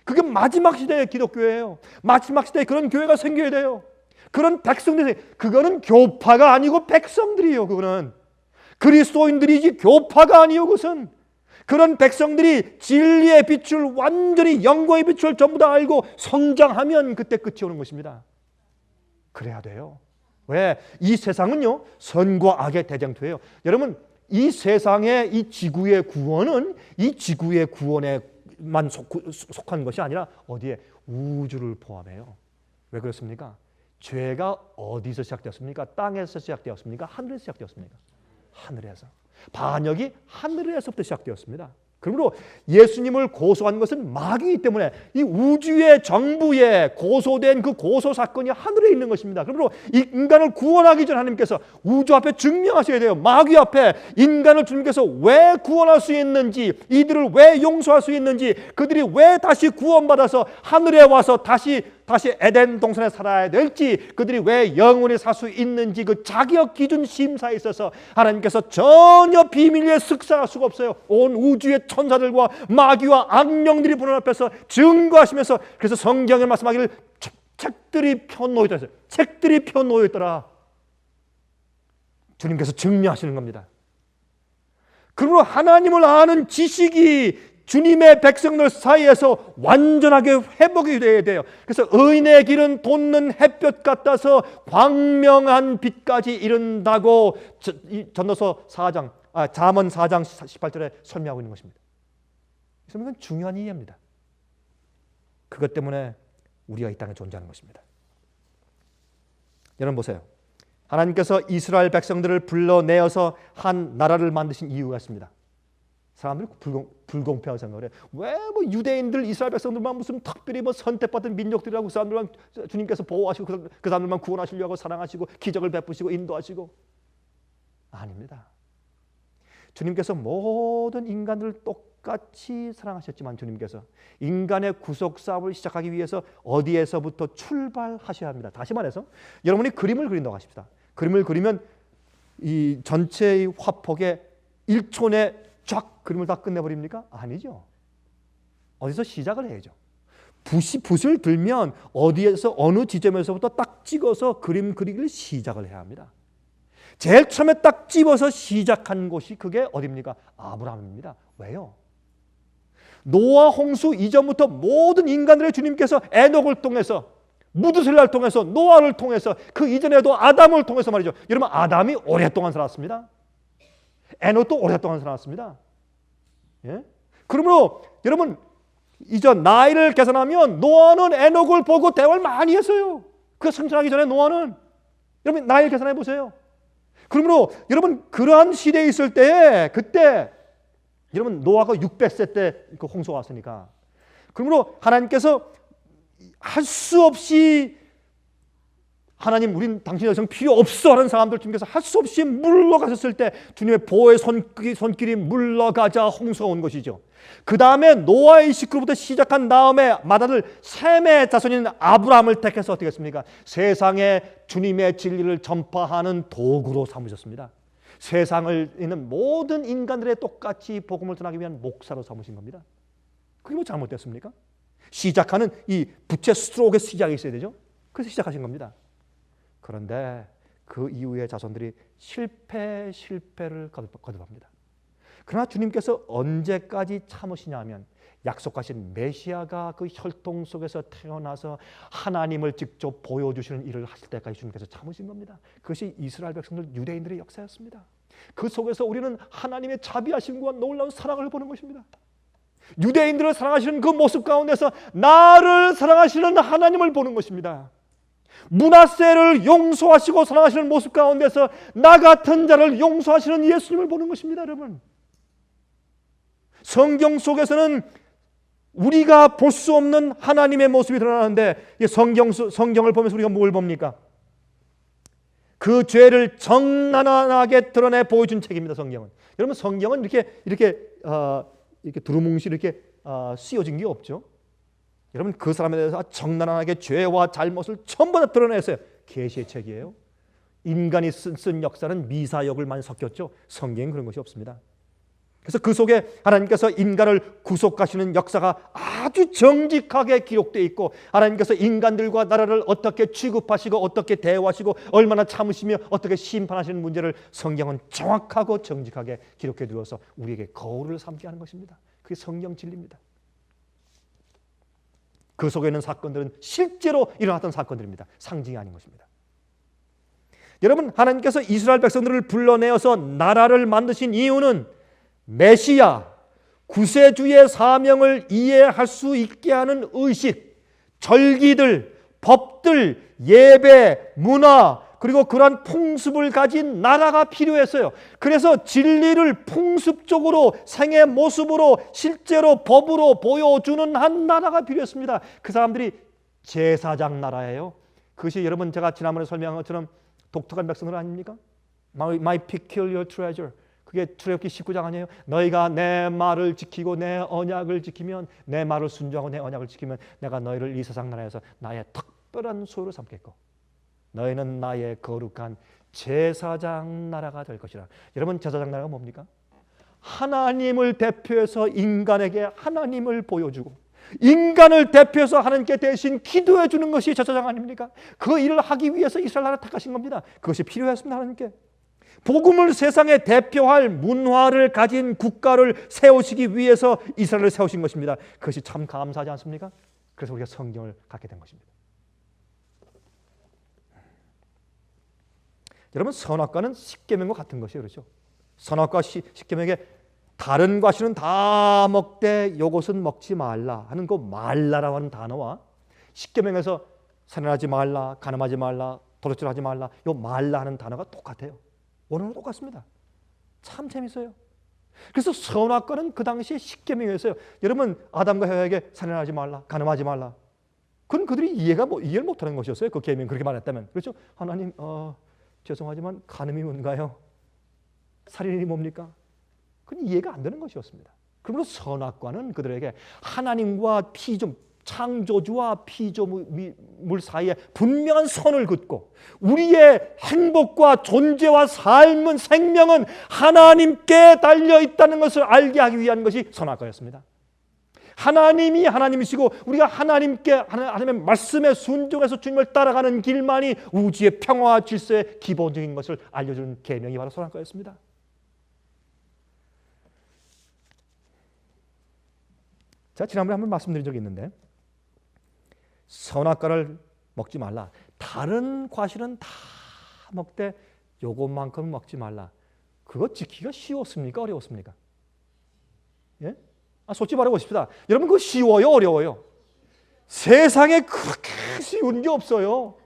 그게 마지막 시대의 기독교예요. 마지막 시대에 그런 교회가 생겨야 돼요. 그런 백성들이, 그거는 교파가 아니고 백성들이에요. 그거는 그리스도인들이지 교파가 아니에요. 그것은 그런 백성들이 진리의 빛을 완전히 영광의 빛을 전부 다 알고 성장하면 그때 끝이 오는 것입니다. 그래야 돼요. 왜? 이 세상은요, 선과 악의 대쟁투예요. 여러분, 이 세상의 이 지구의 구원은 이 지구의 구원에만 속한 것이 아니라 어디에? 우주를 포함해요. 왜 그렇습니까? 죄가 어디서 시작되었습니까? 땅에서 시작되었습니까? 하늘에서 시작되었습니까? 하늘에서. 반역이 하늘에서부터 시작되었습니다. 그러므로 예수님을 고소한 것은 마귀이기 때문에 이 우주의 정부에 고소된 그 고소 사건이 하늘에 있는 것입니다. 그러므로 이 인간을 구원하기 전 하나님께서 우주 앞에 증명하셔야 돼요. 마귀 앞에 인간을 주님께서 왜 구원할 수 있는지, 이들을 왜 용서할 수 있는지, 그들이 왜 다시 구원받아서 하늘에 와서 다시 다시 에덴 동산에 살아야 될지, 그들이 왜 영원히 살 수 있는지 그 자격 기준 심사에 있어서 하나님께서 전혀 비밀리에 쓱싹할 수가 없어요. 온 우주의 천사들과 마귀와 악령들이 보는 앞에서 증거하시면서, 그래서 성경에 말씀하기를 책들이 펴놓여 있다. 책들이 펴놓여 있더라. 주님께서 증명하시는 겁니다. 그러므로 하나님을 아는 지식이 주님의 백성들 사이에서 완전하게 회복이 되어야 돼요. 그래서 의인의 길은 돋는 햇볕 같아서 광명한 빛까지 이른다고 전도서 4장, 잠언 4장 18절에 설명하고 있는 것입니다. 이건 중요한 이해입니다. 그것 때문에 우리가 이 땅에 존재하는 것입니다. 여러분 보세요. 하나님께서 이스라엘 백성들을 불러내어서 한 나라를 만드신 이유가 있습니다. 사람들이 불공평하게 생각을 해요. 왜 뭐 유대인들, 이스라엘 백성들만 무슨 특별히 뭐 선택받은 민족들이라고 그 사람들만 주님께서 보호하시고 그 사람들만 구원하시려고 사랑하시고 기적을 베푸시고 인도하시고. 아닙니다. 주님께서 모든 인간들을 똑같이 사랑하셨지만 주님께서 인간의 구속 사업을 시작하기 위해서 어디에서부터 출발하셔야 합니다. 다시 말해서 여러분이 그림을 그린다고 하십시다. 그림을 그리면 이 전체의 화폭에 1초 내 쫙 그림을 다 끝내버립니까? 아니죠. 어디서 시작을 해야죠. 붓을 들면 어디에서 어느 지점에서부터 딱 찍어서 그림 그리기를 시작을 해야 합니다. 제일 처음에 딱 집어서 시작한 곳이 그게 어디입니까? 아브라함입니다. 왜요? 노아 홍수 이전부터 모든 인간들의 주님께서 에녹을 통해서, 무드셀라를 통해서, 노아를 통해서, 그 이전에도 아담을 통해서 말이죠. 여러분, 아담이 오랫동안 살았습니다. 에녹도 오랫동안 살았습니다. 예? 그러므로 여러분, 이전 나이를 계산하면 노아는 에녹을 보고 대화를 많이 했어요. 그 승천하기 전에 노아는. 여러분 나이를 계산해 보세요. 그러므로 여러분 그러한 시대에 있을 때, 그때 여러분 노아가 600세 때 그 홍수가 왔으니까, 그러므로 하나님께서 할 수 없이, 하나님 우린 당신의 여성 필요 없어 하는 사람들 중에서 할 수 없이 물러가셨을 때 주님의 보호의 손길이 물러가자 홍수가 온 것이죠. 그 다음에 노아의 식구로부터 시작한 다음에 맏아들 셈의 자손인 아브라함을 택해서 어떻게 했습니까? 세상에 주님의 진리를 전파하는 도구로 삼으셨습니다. 세상을 있는 모든 인간들의 똑같이 복음을 전하기 위한 목사로 삼으신 겁니다. 그게 뭐 잘못됐습니까? 시작하는 이 붓의 스트로크의 시작이 있어야 되죠. 그래서 시작하신 겁니다. 그런데 그 이후에 자손들이 실패를 거듭합니다. 그러나 주님께서 언제까지 참으시냐 하면, 약속하신 메시아가 그 혈통 속에서 태어나서 하나님을 직접 보여주시는 일을 하실 때까지 주님께서 참으신 겁니다. 그것이 이스라엘 백성들, 유대인들의 역사였습니다. 그 속에서 우리는 하나님의 자비하심과 놀라운 사랑을 보는 것입니다. 유대인들을 사랑하시는 그 모습 가운데서 나를 사랑하시는 하나님을 보는 것입니다. 므낫세를 용서하시고 사랑하시는 모습 가운데서 나 같은 자를 용서하시는 예수님을 보는 것입니다. 여러분, 성경 속에서는 우리가 볼 수 없는 하나님의 모습이 드러나는데, 성경을 보면서 우리가 뭘 봅니까? 그 죄를 적나라하게 드러내 보여준 책입니다. 성경은. 여러분, 성경은 이렇게 두루뭉실 이렇게 씌워진 게 없죠. 여러분, 그 사람에 대해서 적나라하게 죄와 잘못을 전부 다 드러냈어요. 계시의 책이에요. 인간이 쓴 역사는 미사역을 많이 섞였죠. 성경은 그런 것이 없습니다. 그래서 그 속에 하나님께서 인간을 구속하시는 역사가 아주 정직하게 기록되어 있고, 하나님께서 인간들과 나라를 어떻게 취급하시고 어떻게 대화하시고 얼마나 참으시며 어떻게 심판하시는 문제를 성경은 정확하고 정직하게 기록해 두어서 우리에게 거울을 삼게 하는 것입니다. 그게 성경 진리입니다. 그 속에 있는 사건들은 실제로 일어났던 사건들입니다. 상징이 아닌 것입니다. 여러분, 하나님께서 이스라엘 백성들을 불러내어서 나라를 만드신 이유는 메시아, 구세주의 사명을 이해할 수 있게 하는 의식, 절기들, 법들, 예배, 문화, 그리고 그러한 풍습을 가진 나라가 필요했어요. 그래서 진리를 풍습적으로, 생의 모습으로, 실제로 법으로 보여주는 한 나라가 필요했습니다. 그 사람들이 제사장 나라예요. 그것이 여러분, 제가 지난번에 설명한 것처럼 독특한 백성들 아닙니까? My peculiar treasure. 그게 출애굽기 19장 아니에요? 너희가 내 말을 지키고 내 언약을 지키면, 내 말을 순종하고 내 언약을 지키면 내가 너희를 이 세상 나라에서 나의 특별한 소유로 삼겠고 너희는 나의 거룩한 제사장 나라가 될 것이라. 여러분, 제사장 나라가 뭡니까? 하나님을 대표해서 인간에게 하나님을 보여주고 인간을 대표해서 하나님께 대신 기도해 주는 것이 제사장 아닙니까? 그 일을 하기 위해서 이스라엘 나라를 택하신 겁니다. 그것이 필요했습니다. 하나님께 복음을 세상에 대표할 문화를 가진 국가를 세우시기 위해서 이스라엘을 세우신 것입니다. 그것이 참 감사하지 않습니까? 그래서 우리가 성경을 갖게 된 것입니다. 여러분, 선악과는 십계명과 같은 것이에요. 그렇죠? 선악과 십계명에 다른 과실은 다 먹되 요것은 먹지 말라 하는 그 말라라고 하는 단어와 십계명에서 살인하지 말라, 간음하지 말라, 도둑질하지 말라, 요 말라 하는 단어가 똑같아요. 원어는 똑같습니다. 참 재밌어요. 그래서 선악과는 그 당시에 십계명이었어요. 여러분, 아담과 하와에게 살인하지 말라, 간음하지 말라. 그건 그들이 이해를 못하는 것이었어요. 그 계명 그렇게 말했다면. 그렇죠? 하나님, 죄송하지만 간음이 뭔가요? 살인이 뭡니까? 그건 이해가 안 되는 것이었습니다. 그러므로 선악과는 그들에게 하나님과 창조주와 피조물 사이에 분명한 선을 긋고 우리의 행복과 존재와 삶은 생명은 하나님께 달려 있다는 것을 알게 하기 위한 것이 선악과였습니다. 하나님이 하나님이시고 우리가 하나님의 말씀에 순종해서 주님을 따라가는 길만이 우주의 평화와 질서의 기본적인 것을 알려주는 계명이 바로 선악과였습니다. 제가 지난번에 한번 말씀드린 적이 있는데 선악과를 먹지 말라. 다른 과실은 다 먹되 요것만큼은 먹지 말라. 그거 지키기가 쉬웠습니까? 어려웠습니까? 예? 솔직히 말해보십시다. 여러분, 그거 쉬워요? 어려워요? 세상에 그렇게 쉬운 게 없어요.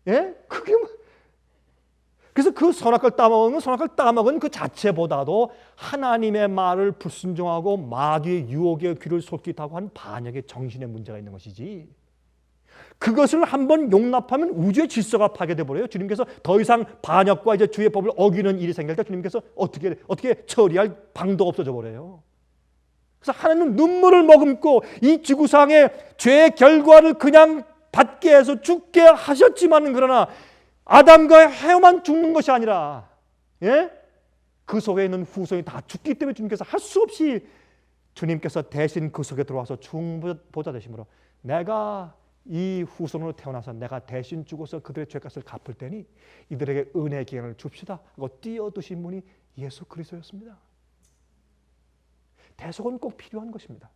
예? 그게 그래서 그 선악과를 따먹은 그 자체보다도 하나님의 말을 불순종하고 마귀의 유혹에 귀를 솔깃하고 한 반역의 정신의 문제가 있는 것이지. 그것을 한번 용납하면 우주의 질서가 파괴돼 버려요. 주님께서 더 이상 반역과 이제 주의 법을 어기는 일이 생길 때 주님께서 어떻게 처리할 방도 없어져 버려요. 그래서 하나님은 눈물을 머금고 이 지구상의 죄의 결과를 그냥 받게 해서 죽게 하셨지만, 그러나 아담과 해만 죽는 것이 아니라, 예? 그 속에 있는 후손이 다 죽기 때문에 주님께서 할 수 없이 주님께서 대신 그 속에 들어와서 중보자 되심으로 내가 이 후손으로 태어나서 내가 대신 죽어서 그들의 죄값을 갚을 테니 이들에게 은혜의 기간을 줍시다 하고 띄어두신 분이 예수 그리스도였습니다. 대속은 꼭 필요한 것입니다.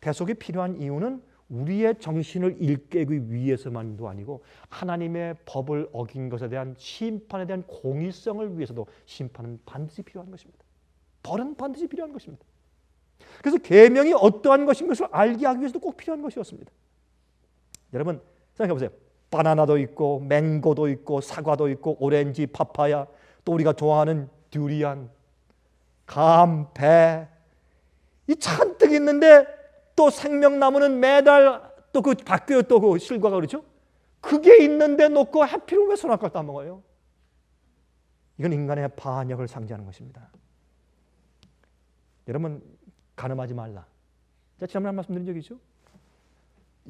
대속이 필요한 이유는 우리의 정신을 일깨우기 위해서만도 아니고 하나님의 법을 어긴 것에 대한 심판에 대한 공의성을 위해서도 심판은 반드시 필요한 것입니다. 벌은 반드시 필요한 것입니다. 그래서 계명이 어떠한 것인 것을 알게 하기 위해서도 꼭 필요한 것이었습니다. 여러분 생각해 보세요. 바나나도 있고 맹고도 있고 사과도 있고 오렌지, 파파야, 또 우리가 좋아하는 듀리안, 감, 배, 이 잔뜩 있는데 또 생명나무는 매달 또 그 바뀌어요. 또 그 실과가 그렇죠? 그게 있는데 놓고 하필은 왜 선악과를 따먹어요? 이건 인간의 반역을 상징하는 것입니다. 여러분, 간음하지 말라. 제가 지난번에 말씀드린 적이 있죠?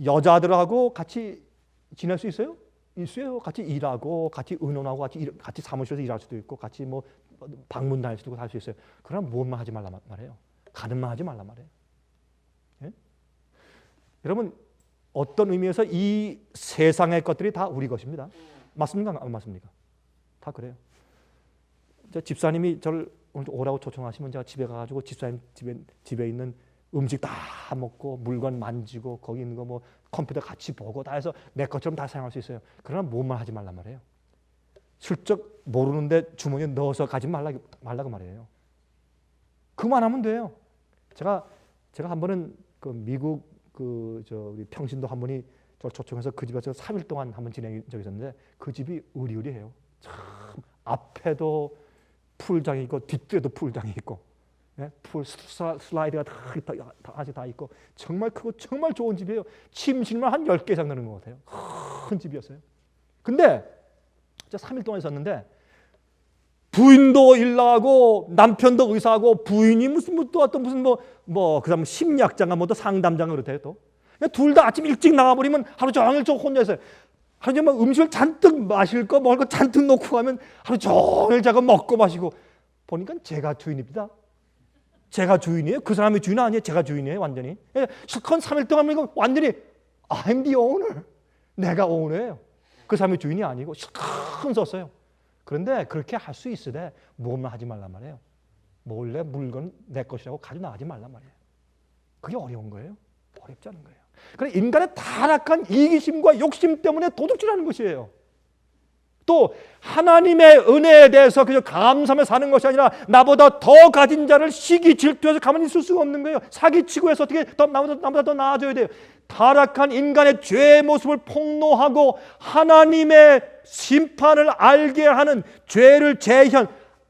여자들하고 같이 지낼 수 있어요? 있어요. 같이 일하고 같이 의논하고 같이 사무실에서 일할 수도 있고 같이 뭐 방문 다닐 수도 있고 할 수 있어요. 그러나 무엇만 하지 말라 말이에요. 간음만 하지 말라 말이에요. 예? 여러분, 어떤 의미에서 이 세상의 것들이 다 우리 것입니다. 맞습니까? 안 맞습니까? 다 그래요. 집사님이 저를 오늘 오라고 초청하시면 제가 집에 가가지고 집사님 집에 있는 음식 다 먹고 물건 만지고 거기 있는 거 뭐 컴퓨터 같이 보고 다 해서 내 것처럼 다 사용할 수 있어요. 그러나 무엇만 하지 말란 말이에요. 슬쩍 모르는데 주머니에 넣어서 가지 말라고 말이에요. 그만하면 돼요. 제가 한 번은 그 미국 우리 평신도 한 분이 저를 초청해서 그 집에서 3일 동안 한번 지낸 적이 있었는데 그 집이 의리의리해요. 참 앞에도 풀장이 있고 뒷뒤에도 풀장이 있고, 예? 풀 슬라이드가 다 있고 정말 크고 정말 좋은 집이에요. 침실만 한 10개 이상 되는 것 같아요. 큰 집이었어요. 근데 제가 3일 동안 있었는데 부인도 일 나가고 남편도 의사하고 부인이 무슨 또 어떤 무슨 그다음 심리학자가 또 상담자가 그렇대요 또. 둘 다 아침 일찍 나가버리면 하루 종일 저 혼자 있어요. 하루 종일 음식을 잔뜩 마실 거 먹을 거 잔뜩 놓고 가면 하루 종일 제가 먹고 마시고 보니까 제가 주인입니다. 제가 주인이에요. 그 사람이 주인 아니에요. 제가 주인이에요. 완전히. 실컷 3일 동안 이거 완전히 I'm the owner. 내가 오너예요. 그 사람이 주인이 아니고 실컷 썼어요. 그런데 그렇게 할 수 있으되 뭐만 하지 말란 말이에요. 몰래 물건 내 것이라고 가져 나가지 말란 말이에요. 그게 어려운 거예요. 어렵지 않은 거예요. 그래 인간의 타락한 이기심과 욕심 때문에 도둑질하는 것이에요. 또 하나님의 은혜에 대해서 그저 감사하며 사는 것이 아니라 나보다 더 가진 자를 시기 질투해서 가만히 있을 수가 없는 거예요. 사기치고 해서 어떻게 나보다 더 나아져야 돼요. 타락한 인간의 죄의 모습을 폭로하고 하나님의 심판을 알게 하는 죄를 재현,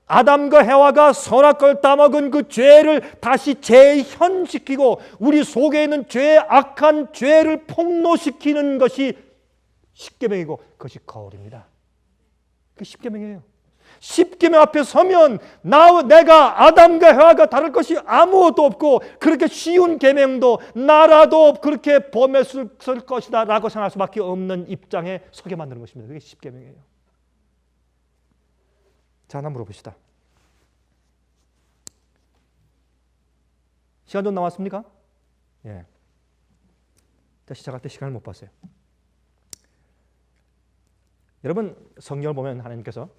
아담과 해와가 선악과를 따먹은 그 죄를 다시 재현시키고 우리 속에 있는 죄의 악한 죄를 폭로시키는 것이 십계명이고 그것이 거울입니다. 그 십계명이에요. 십계명 앞에 서면 내가 아담과 해와가 다를 것이 아무것도 없고 그렇게 쉬운 계명도 나라도 그렇게 범했을 것이다 라고 생각할 수밖에 없는 입장에 서게 만드는 것입니다. 그게 십계명이에요. 자, 하나 물어봅시다. 시간 좀 남았습니까? 예. 시작할 때 시간을 못 봤어요. 여러분 성경을 보면 하나님께서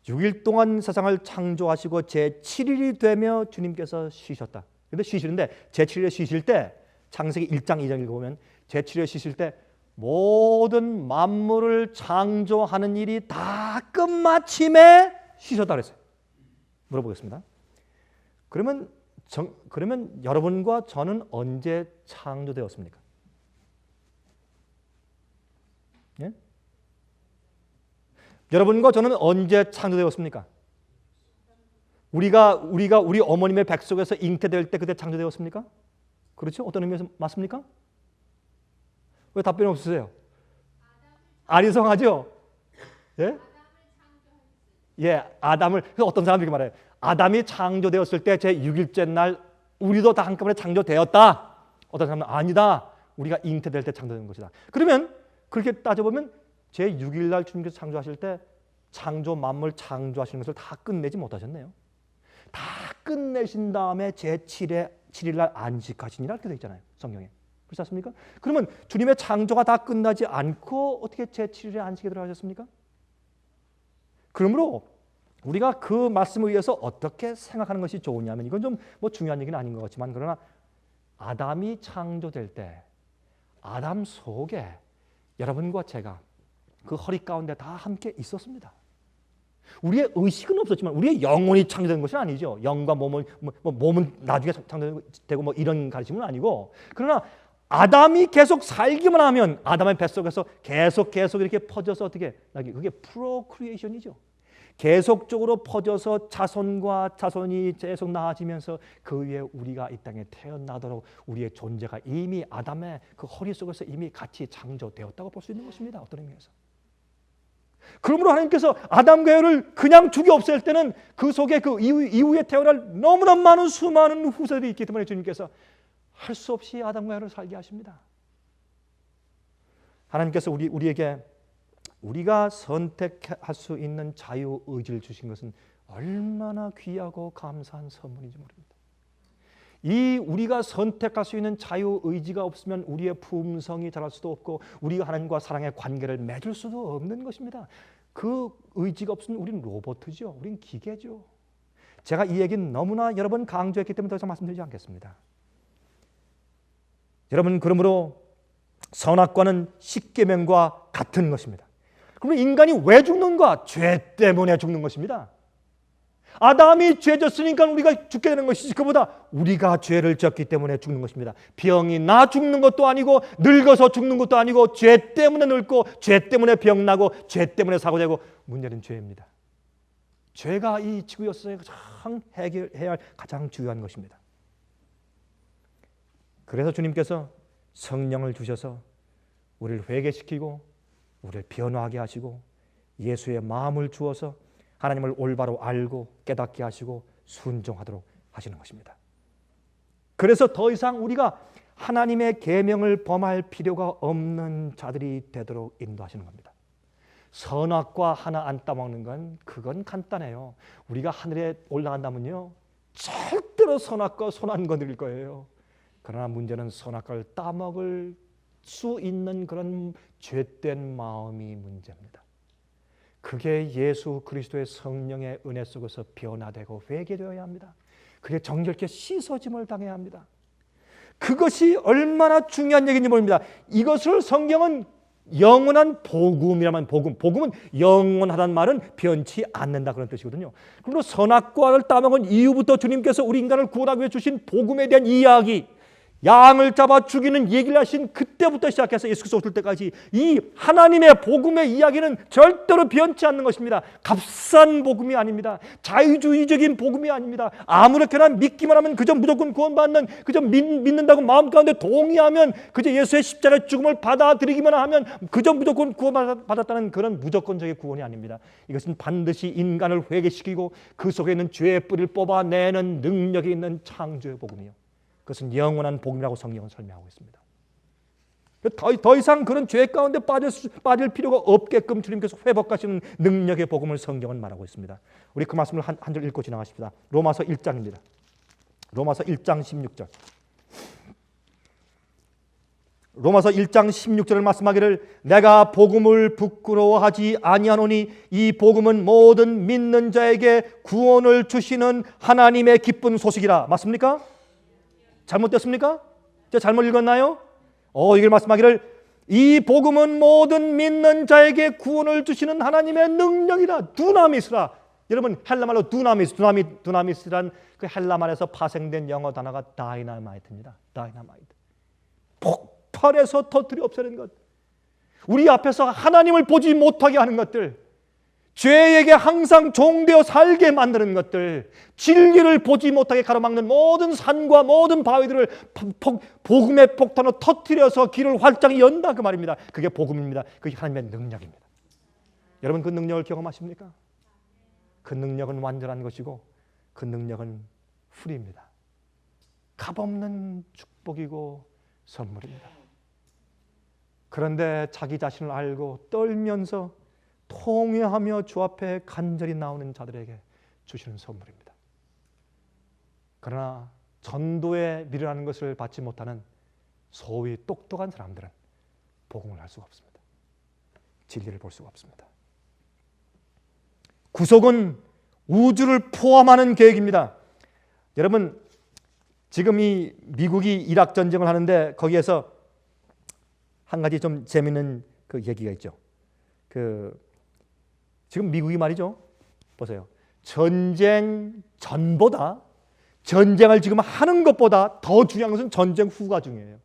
6일 동안 세상을 창조하시고 제7일이 되며 주님께서 쉬셨다. 그런데 쉬시는데 제7일에 쉬실 때 창세기 1장 2장 읽어보면 제7일에 쉬실 때 모든 만물을 창조하는 일이 다 끝마침에 쉬셨다 그랬어요. 물어보겠습니다. 그러면 여러분과 저는 언제 창조되었습니까? 예? 여러분과 저는 언제 창조되었습니까? 우리가 우리 어머님의 뱃속에서 잉태될 때 그때 창조되었습니까? 그렇죠? 어떤 의미에서 맞습니까? 왜 답변이 없으세요? 아리송하죠? 예? 예, 아담을 어떤 사람들이 이렇게 말해요. 아담이 창조되었을 때 제 6일째 날 우리도 다 한꺼번에 창조되었다. 어떤 사람은 아니다. 우리가 잉태될 때 창조된 것이다. 그러면 그렇게 따져보면 제 6일 날 주님께서 창조하실 때 창조 만물 창조하시는 것을 다 끝내지 못하셨네요. 다 끝내신 다음에 제 7일 날 안식하시니라 이렇게 되어 있잖아요. 성경에. 그렇지 않습니까? 그러면 주님의 창조가 다 끝나지 않고 어떻게 제 7일에 안식에 들어가셨습니까? 그러므로 우리가 그 말씀에 의해서 어떻게 생각하는 것이 좋으냐면 이건 좀 중요한 얘기는 아닌 것 같지만 그러나 아담이 창조될 때 아담 속에 여러분과 제가 그 허리 가운데 다 함께 있었습니다. 우리의 의식은 없었지만 우리의 영혼이 창조된 것은 아니죠. 영과 몸은 나중에 창조되고 이런 가르침은 아니고 그러나 아담이 계속 살기만 하면 아담의 뱃속에서 계속 이렇게 퍼져서 어떻게 그게 프로크리에이션이죠. 계속적으로 퍼져서 자손과 자손이 계속 나아지면서 그 위에 우리가 이 땅에 태어나도록 우리의 존재가 이미 아담의 그 허리 속에서 이미 같이 창조되었다고 볼 수 있는 것입니다. 어떤 의미에서. 그러므로 하나님께서 아담과 에바를 그냥 죽여 없앨 때는 그 속에 그 이후에 태어날 너무나 많은 수많은 후세들이 있기 때문에 주님께서 할 수 없이 아담과 에바를 살게 하십니다. 하나님께서 우리에게 우리가 선택할 수 있는 자유 의지를 주신 것은 얼마나 귀하고 감사한 선물인지 모릅니다. 이 우리가 선택할 수 있는 자유 의지가 없으면 우리의 품성이 자랄 수도 없고 우리가 하나님과 사랑의 관계를 맺을 수도 없는 것입니다. 그 의지가 없으면 우리는 로봇이죠. 우리는 기계죠. 제가 이 얘기는 너무나 여러 번 강조했기 때문에 더 이상 말씀드리지 않겠습니다. 여러분 그러므로 선악과는 십계명과 같은 것입니다. 그러면 인간이 왜 죽는가? 죄 때문에 죽는 것입니다. 아담이 죄 졌으니까 우리가 죽게 되는 것이지 그보다 우리가 죄를 졌기 때문에 죽는 것입니다. 병이 나 죽는 것도 아니고 늙어서 죽는 것도 아니고 죄 때문에 늙고 죄 때문에 병나고 죄 때문에 사고되고 문제는 죄입니다. 죄가 이 지구에서 가장 해결해야 할 가장 중요한 것입니다. 그래서 주님께서 성령을 주셔서 우리를 회개시키고 우리를 변화하게 하시고 예수의 마음을 주어서 하나님을 올바로 알고 깨닫게 하시고 순종하도록 하시는 것입니다. 그래서 더 이상 우리가 하나님의 계명을 범할 필요가 없는 자들이 되도록 인도하시는 겁니다. 선악과 하나 안 따먹는 건 그건 간단해요. 우리가 하늘에 올라간다면요 절대로 선악과 손 안 거릴 거예요. 그러나 문제는 선악과를 따먹을 수 있는 그런 죄된 마음이 문제입니다. 그게 예수 그리스도의 성령의 은혜 속에서 변화되고 회개되어야 합니다. 그게 정결케 씻어짐을 당해야 합니다. 그것이 얼마나 중요한 얘기인지 모릅니다. 이것을 성경은 영원한 복음이라면 복음은 영원하다는 말은 변치 않는다 그런 뜻이거든요. 그리고 선악과를 따먹은 이후부터 주님께서 우리 인간을 구원하기 위해 주신 복음에 대한 이야기, 양을 잡아 죽이는 얘기를 하신 그때부터 시작해서 예수께서 오실 때까지 이 하나님의 복음의 이야기는 절대로 변치 않는 것입니다. 값싼 복음이 아닙니다. 자유주의적인 복음이 아닙니다. 아무렇게나 믿기만 하면 그저 무조건 구원받는, 그저 믿는다고 마음 가운데 동의하면, 그저 예수의 십자가의 죽음을 받아들이기만 하면 그저 무조건 구원받았다는 그런 무조건적인 구원이 아닙니다. 이것은 반드시 인간을 회개시키고 그 속에 있는 죄의 뿌리를 뽑아내는 능력이 있는 창조의 복음이요, 그것은 영원한 복음이라고 성경은 설명하고 있습니다. 더 이상 그런 죄 가운데 빠질 필요가 없게끔 주님께서 회복하시는 능력의 복음을 성경은 말하고 있습니다. 우리 그 말씀을 한 절 읽고 지나가십시다. 로마서 1장입니다. 로마서 1장 16절. 로마서 1장 16절을 말씀하기를 내가 복음을 부끄러워하지 아니하노니 이 복음은 모든 믿는 자에게 구원을 주시는 하나님의 기쁜 소식이라. 맞습니까? 잘못됐습니까? 제가 잘못 읽었나요? 이걸 말씀하기를 이 복음은 모든 믿는 자에게 구원을 주시는 하나님의 능력이라. 두나미스라. 여러분 헬라말로 두나미스란 그 헬라말에서 파생된 영어 단어가 다이나마이트입니다. 다이나마이트. 폭발해서 터뜨려 없애는 것. 우리 앞에서 하나님을 보지 못하게 하는 것들, 죄에게 항상 종되어 살게 만드는 것들, 진리를 보지 못하게 가로막는 모든 산과 모든 바위들을 복음의 폭탄으로 터뜨려서 길을 활짝 연다 그 말입니다. 그게 복음입니다. 그게 하나님의 능력입니다. 여러분 그 능력을 경험하십니까? 그 능력은 완전한 것이고 그 능력은 프리입니다. 값없는 축복이고 선물입니다. 그런데 자기 자신을 알고 떨면서 통회하며 주 앞에 간절히 나오는 자들에게 주시는 선물입니다. 그러나 전도에 미련한 것을 받지 못하는 소위 똑똑한 사람들은 복음을 알 수가 없습니다. 진리를 볼 수가 없습니다. 구속은 우주를 포함하는 계획입니다. 여러분 지금 이 미국이 이락 전쟁을 하는데 거기에서 한 가지 좀 재미있는 그 얘기가 있죠. 지금 미국이 말이죠. 보세요. 전쟁 전보다 전쟁을 지금 하는 것보다 더 중요한 것은 전쟁 후가 중요해요.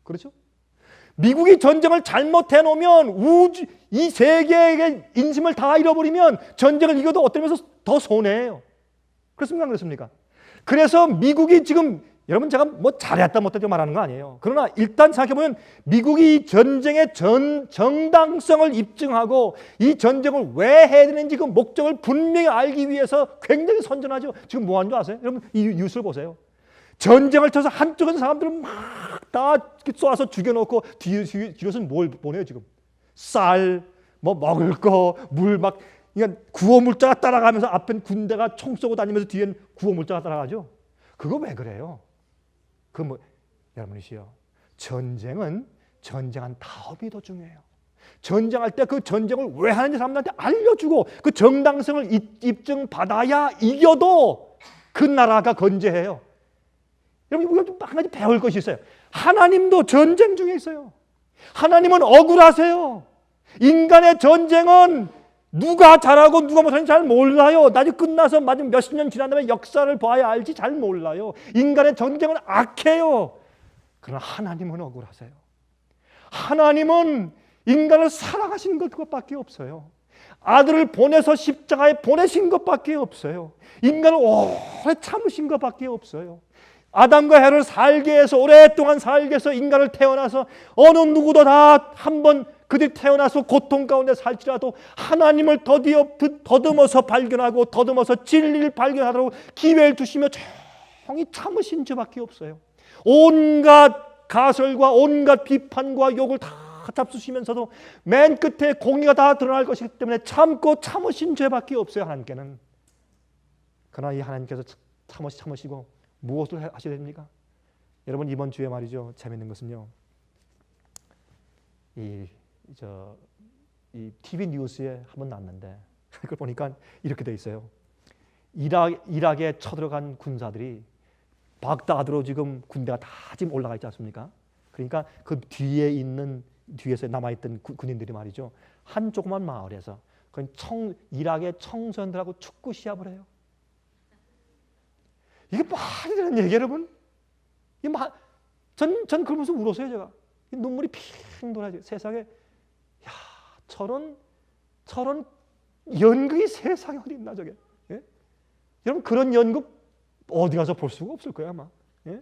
그렇죠? 미국이 전쟁을 잘못해 놓으면 이 세계의 인심을 다 잃어버리면 전쟁을 이겨도 어떤 면에서 더 손해예요. 그렇습니까? 안 그렇습니까? 그래서 미국이 지금 여러분 제가 뭐 잘했다 못했다 말하는 거 아니에요. 그러나 일단 생각해보면 미국이 전쟁의 정당성을 입증하고 이 전쟁을 왜 해야 되는지 그 목적을 분명히 알기 위해서 굉장히 선전하죠. 지금 뭐 하는 줄 아세요? 여러분 이 뉴스를 보세요. 전쟁을 쳐서 한쪽에서 사람들을 막 다 쏘아서 죽여놓고 뒤로서는 뭘 보내요 지금? 쌀, 뭐 먹을 거, 물 막 그러니까 구호물자가 따라가면서 앞엔 군대가 총 쏘고 다니면서 뒤엔 구호물자가 따라가죠. 그거 왜 그래요? 여러분이시여, 전쟁한 다음이 더 중요해요. 전쟁할 때 그 전쟁을 왜 하는지 사람들한테 알려주고 그 정당성을 입증받아야 이겨도 그 나라가 건재해요. 여러분 우리가 좀 한 가지 배울 것이 있어요. 하나님도 전쟁 중에 있어요. 하나님은 억울하세요. 인간의 전쟁은 누가 잘하고 누가 못하는지 잘 몰라요. 나중에 끝나서 몇십 년 지난 다음에 역사를 봐야 알지 잘 몰라요. 인간의 전쟁은 악해요. 그러나 하나님은 억울하세요. 하나님은 인간을 사랑하신 것밖에 없어요. 아들을 보내서 십자가에 보내신 것밖에 없어요. 인간을 오래 참으신 것밖에 없어요. 아담과 해를 살게 해서 오랫동안 살게 해서 인간을 태어나서 어느 누구도 다 한 번 그들이 태어나서 고통 가운데 살지라도 하나님을 더듬어서 발견하고 더듬어서 진리를 발견하도록 기회를 주시며 조용히 참으신 저밖에 없어요. 온갖 가설과 온갖 비판과 욕을 다 잡수시면서도 맨 끝에 공의가 다 드러날 것이기 때문에 참고 참으신 죄밖에 없어요. 하나님께는. 그러나 이 하나님께서 참으시고 무엇을 하셔야 됩니까? 여러분 이번 주에 말이죠. 재밌는 것은요. 이 TV 뉴스에 한번 났는데 그걸 보니까 이렇게 돼 있어요. 이락에 쳐들어간 군사들이 baghdad로 지금 군대가 다 지금 올라가 있지 않습니까? 그러니까 그 뒤에서 남아있던 군인들이 말이죠. 한 조그만 마을에서 이락의 청소년들하고 축구 시합을 해요. 이게 말이 되는 얘기 여러분? 전 그러면서 울었어요 제가. 눈물이 핑 돌아요. 세상에 야 저런 연극이 세상에 어디 있나 저게. 예? 여러분 그런 연극 어디 가서 볼 수가 없을 거야 아마. 예?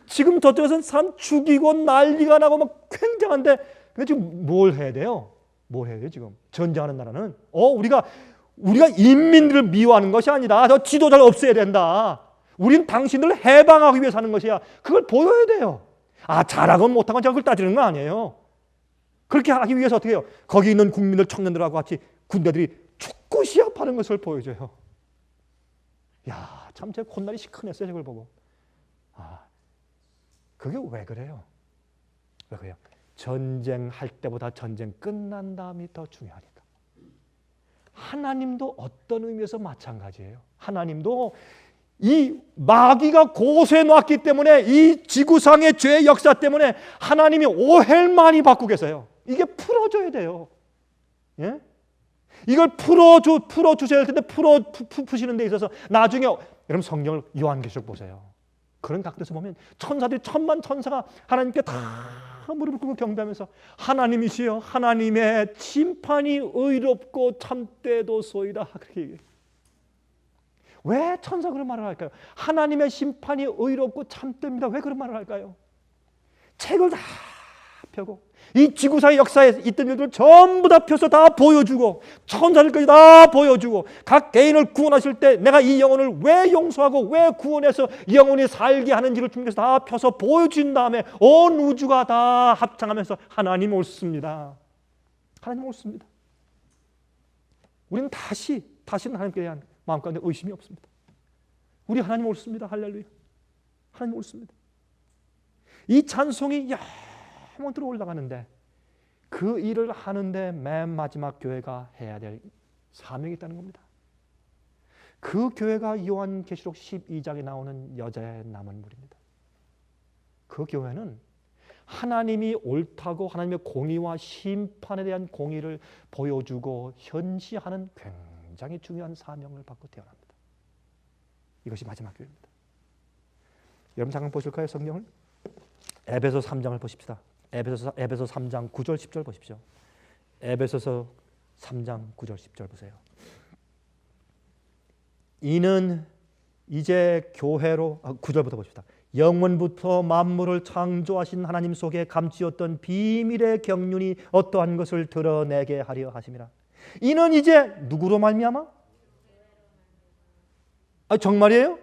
지금 저쪽에서는 사람 죽이고 난리가 나고 막 굉장한데 근데 지금 뭘 해야 돼요? 뭘 해야 돼요 지금? 전쟁하는 나라는 우리가 인민들을 미워하는 것이 아니다. 저 지도자를 없애야 된다. 우린 당신들을 해방하기 위해서 하는 것이야. 그걸 보여야 돼요. 잘하건 못하건 제가 그걸 따지는 거 아니에요. 그렇게 하기 위해서 어떻게 해요? 거기 있는 국민들 청년들하고 같이 군대들이 축구 시합하는 것을 보여줘요. 야, 참 제 콧날이 시큰했어요. 저걸 보고. 그게 왜 그래요? 왜 그래요? 전쟁할 때보다 전쟁 끝난 다음이 더 중요하니까. 하나님도 어떤 의미에서 마찬가지예요. 하나님도 이 마귀가 고소해 놨기 때문에 이 지구상의 죄의 역사 때문에 하나님이 오해를 많이 받고 계세요. 이게 풀어줘야 돼요. 예? 이걸 풀어주셔야 할 텐데 푸시는 데 있어서 나중에 여러분 성경을 요한계시록 보세요. 그런 각도에서 보면 천사들이 천만 천사가 하나님께 다 무릎을 꿇고 경배하면서 하나님이시여 하나님의 심판이 의롭고 참되도소이다 그렇게 얘기해요. 왜 천사 그런 말을 할까요? 하나님의 심판이 의롭고 참됩니다. 왜 그런 말을 할까요? 책을 다 펴고 이 지구사의 역사에 있던 일들을 전부 다 펴서 다 보여주고 천사들까지 다 보여주고 각 개인을 구원하실 때 내가 이 영혼을 왜 용서하고 왜 구원해서 영혼이 살게 하는지를 주님께서 다 펴서 보여준 다음에 온 우주가 다 합창하면서 하나님 옳습니다. 하나님 옳습니다. 우리는 다시는 하나님께 대한 마음 가운데 의심이 없습니다. 우리 하나님 옳습니다. 할렐루야. 하나님 옳습니다. 이 찬송이 영원토록 올라가는데 그 일을 하는데 맨 마지막 교회가 해야 될 사명이 있다는 겁니다. 그 교회가 요한계시록 12장에 나오는 여자의 남은 무리입니다. 그 교회는 하나님이 옳다고 하나님의 공의와 심판에 대한 공의를 보여주고 현시하는 굉장히 중요한 사명을 받고 태어납니다. 이것이 마지막 교회입니다. 여러분 잠깐 보실까요? 성경을? 에베소 3장을 보십시다. 에베소 3장 9절 10절 보십시오. 에베소서 3장 9절 10절 보세요. 이는 이제 교회로 9절부터 보십시다. 영원부터 만물을 창조하신 하나님 속에 감추었던 비밀의 경륜이 어떠한 것을 드러내게 하려 하심이라. 이는 이제 누구로 말미암아? 정말이에요?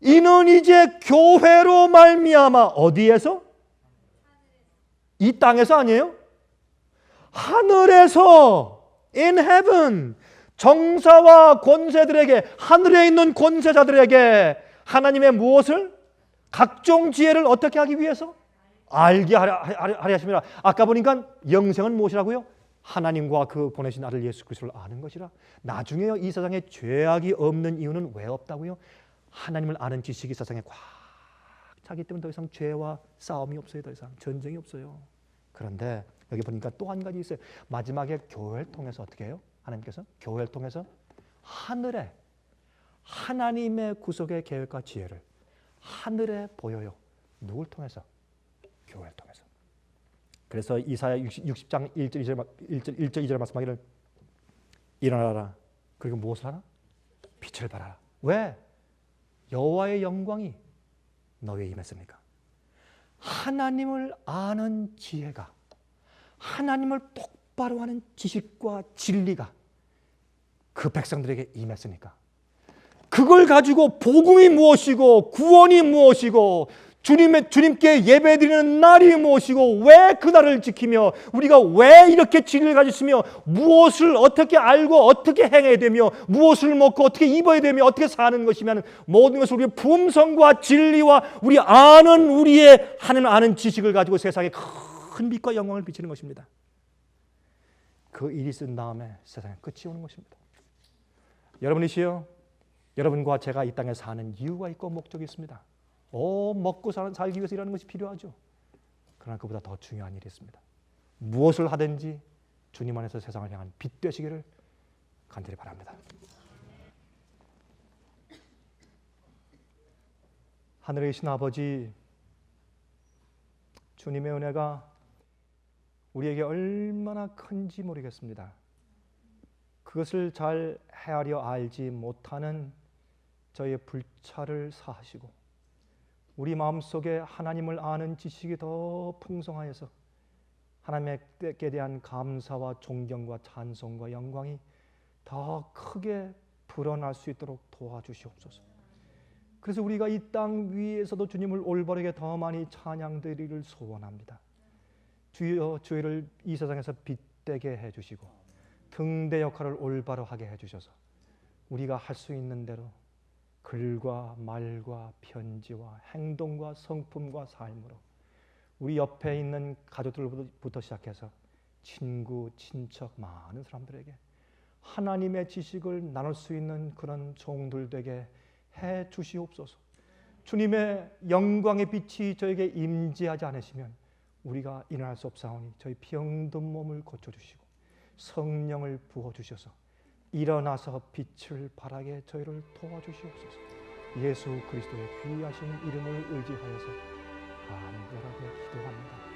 이는 이제 교회로 말미암아. 어디에서? 이 땅에서 아니에요? 하늘에서 in heaven 정사와 권세들에게 하늘에 있는 권세자들에게 하나님의 무엇을? 각종 지혜를 어떻게 하기 위해서? 알게 하려 하심이라. 아까 보니까 영생은 무엇이라고요? 하나님과 그 보내신 아들 예수 그리스도를 아는 것이라. 나중에요 이 세상에 죄악이 없는 이유는 왜 없다고요? 하나님을 아는 지식이 세상에 꽉 차기 때문에 더 이상 죄와 싸움이 없어요. 더 이상 전쟁이 없어요. 그런데 여기 보니까 또 한 가지 있어요. 마지막에 교회를 통해서 어떻게 해요? 하나님께서 교회를 통해서 하늘에 하나님의 구속의 계획과 지혜를 하늘에 보여요. 누굴 통해서? 교회를 통해서. 그래서 이사야 60장 1절 2절 말씀하기를 일어나라. 그리고 무엇을 하라? 빛을 발하라. 왜? 여호와의 영광이 너희에 임했습니까? 하나님을 아는 지혜가 하나님을 똑바로 하는 지식과 진리가 그 백성들에게 임했으니까 그걸 가지고 복음이 무엇이고 구원이 무엇이고 주님께 예배드리는 날이 무엇이고 왜 그날을 지키며 우리가 왜 이렇게 진리를 가졌으며 무엇을 어떻게 알고 어떻게 행해야 되며 무엇을 먹고 어떻게 입어야 되며 어떻게 사는 것이면 모든 것을 우리의 품성과 진리와 우리의 하나님 아는 지식을 가지고 세상에 큰 빛과 영광을 비치는 것입니다. 그 일이 있은 다음에 세상에 끝이 오는 것입니다. 여러분이시여, 여러분과 제가 이 땅에 사는 이유가 있고 목적이 있습니다. 먹고 살기 위해서 일하는 것이 필요하죠. 그러나 그보다 더 중요한 일이 있습니다. 무엇을 하든지 주님 안에서 세상을 향한 빛 되시기를 간절히 바랍니다. 하늘에 계신 아버지, 주님의 은혜가 우리에게 얼마나 큰지 모르겠습니다. 그것을 잘 헤아려 알지 못하는 저의 불찰을 사하시고 우리 마음속에 하나님을 아는 지식이 더 풍성하여서 하나님께 대한 감사와 존경과 찬송과 영광이 더 크게 불어날 수 있도록 도와주시옵소서. 그래서 우리가 이 땅 위에서도 주님을 올바르게 더 많이 찬양드리기를 소원합니다. 주여, 저희를 이 세상에서 빛되게 해주시고 등대 역할을 올바로 하게 해주셔서 우리가 할 수 있는 대로 글과 말과 편지와 행동과 성품과 삶으로 우리 옆에 있는 가족들부터 시작해서 친구, 친척, 많은 사람들에게 하나님의 지식을 나눌 수 있는 그런 종들 되게 해 주시옵소서. 주님의 영광의 빛이 저에게 임재하지 않으시면 우리가 일어날 수 없사오니 저희 병든 몸을 고쳐주시고 성령을 부어주셔서 일어나서 빛을 발하게 저희를 도와주시옵소서. 예수 그리스도의 귀하신 이름을 의지하여서 간절하게 기도합니다.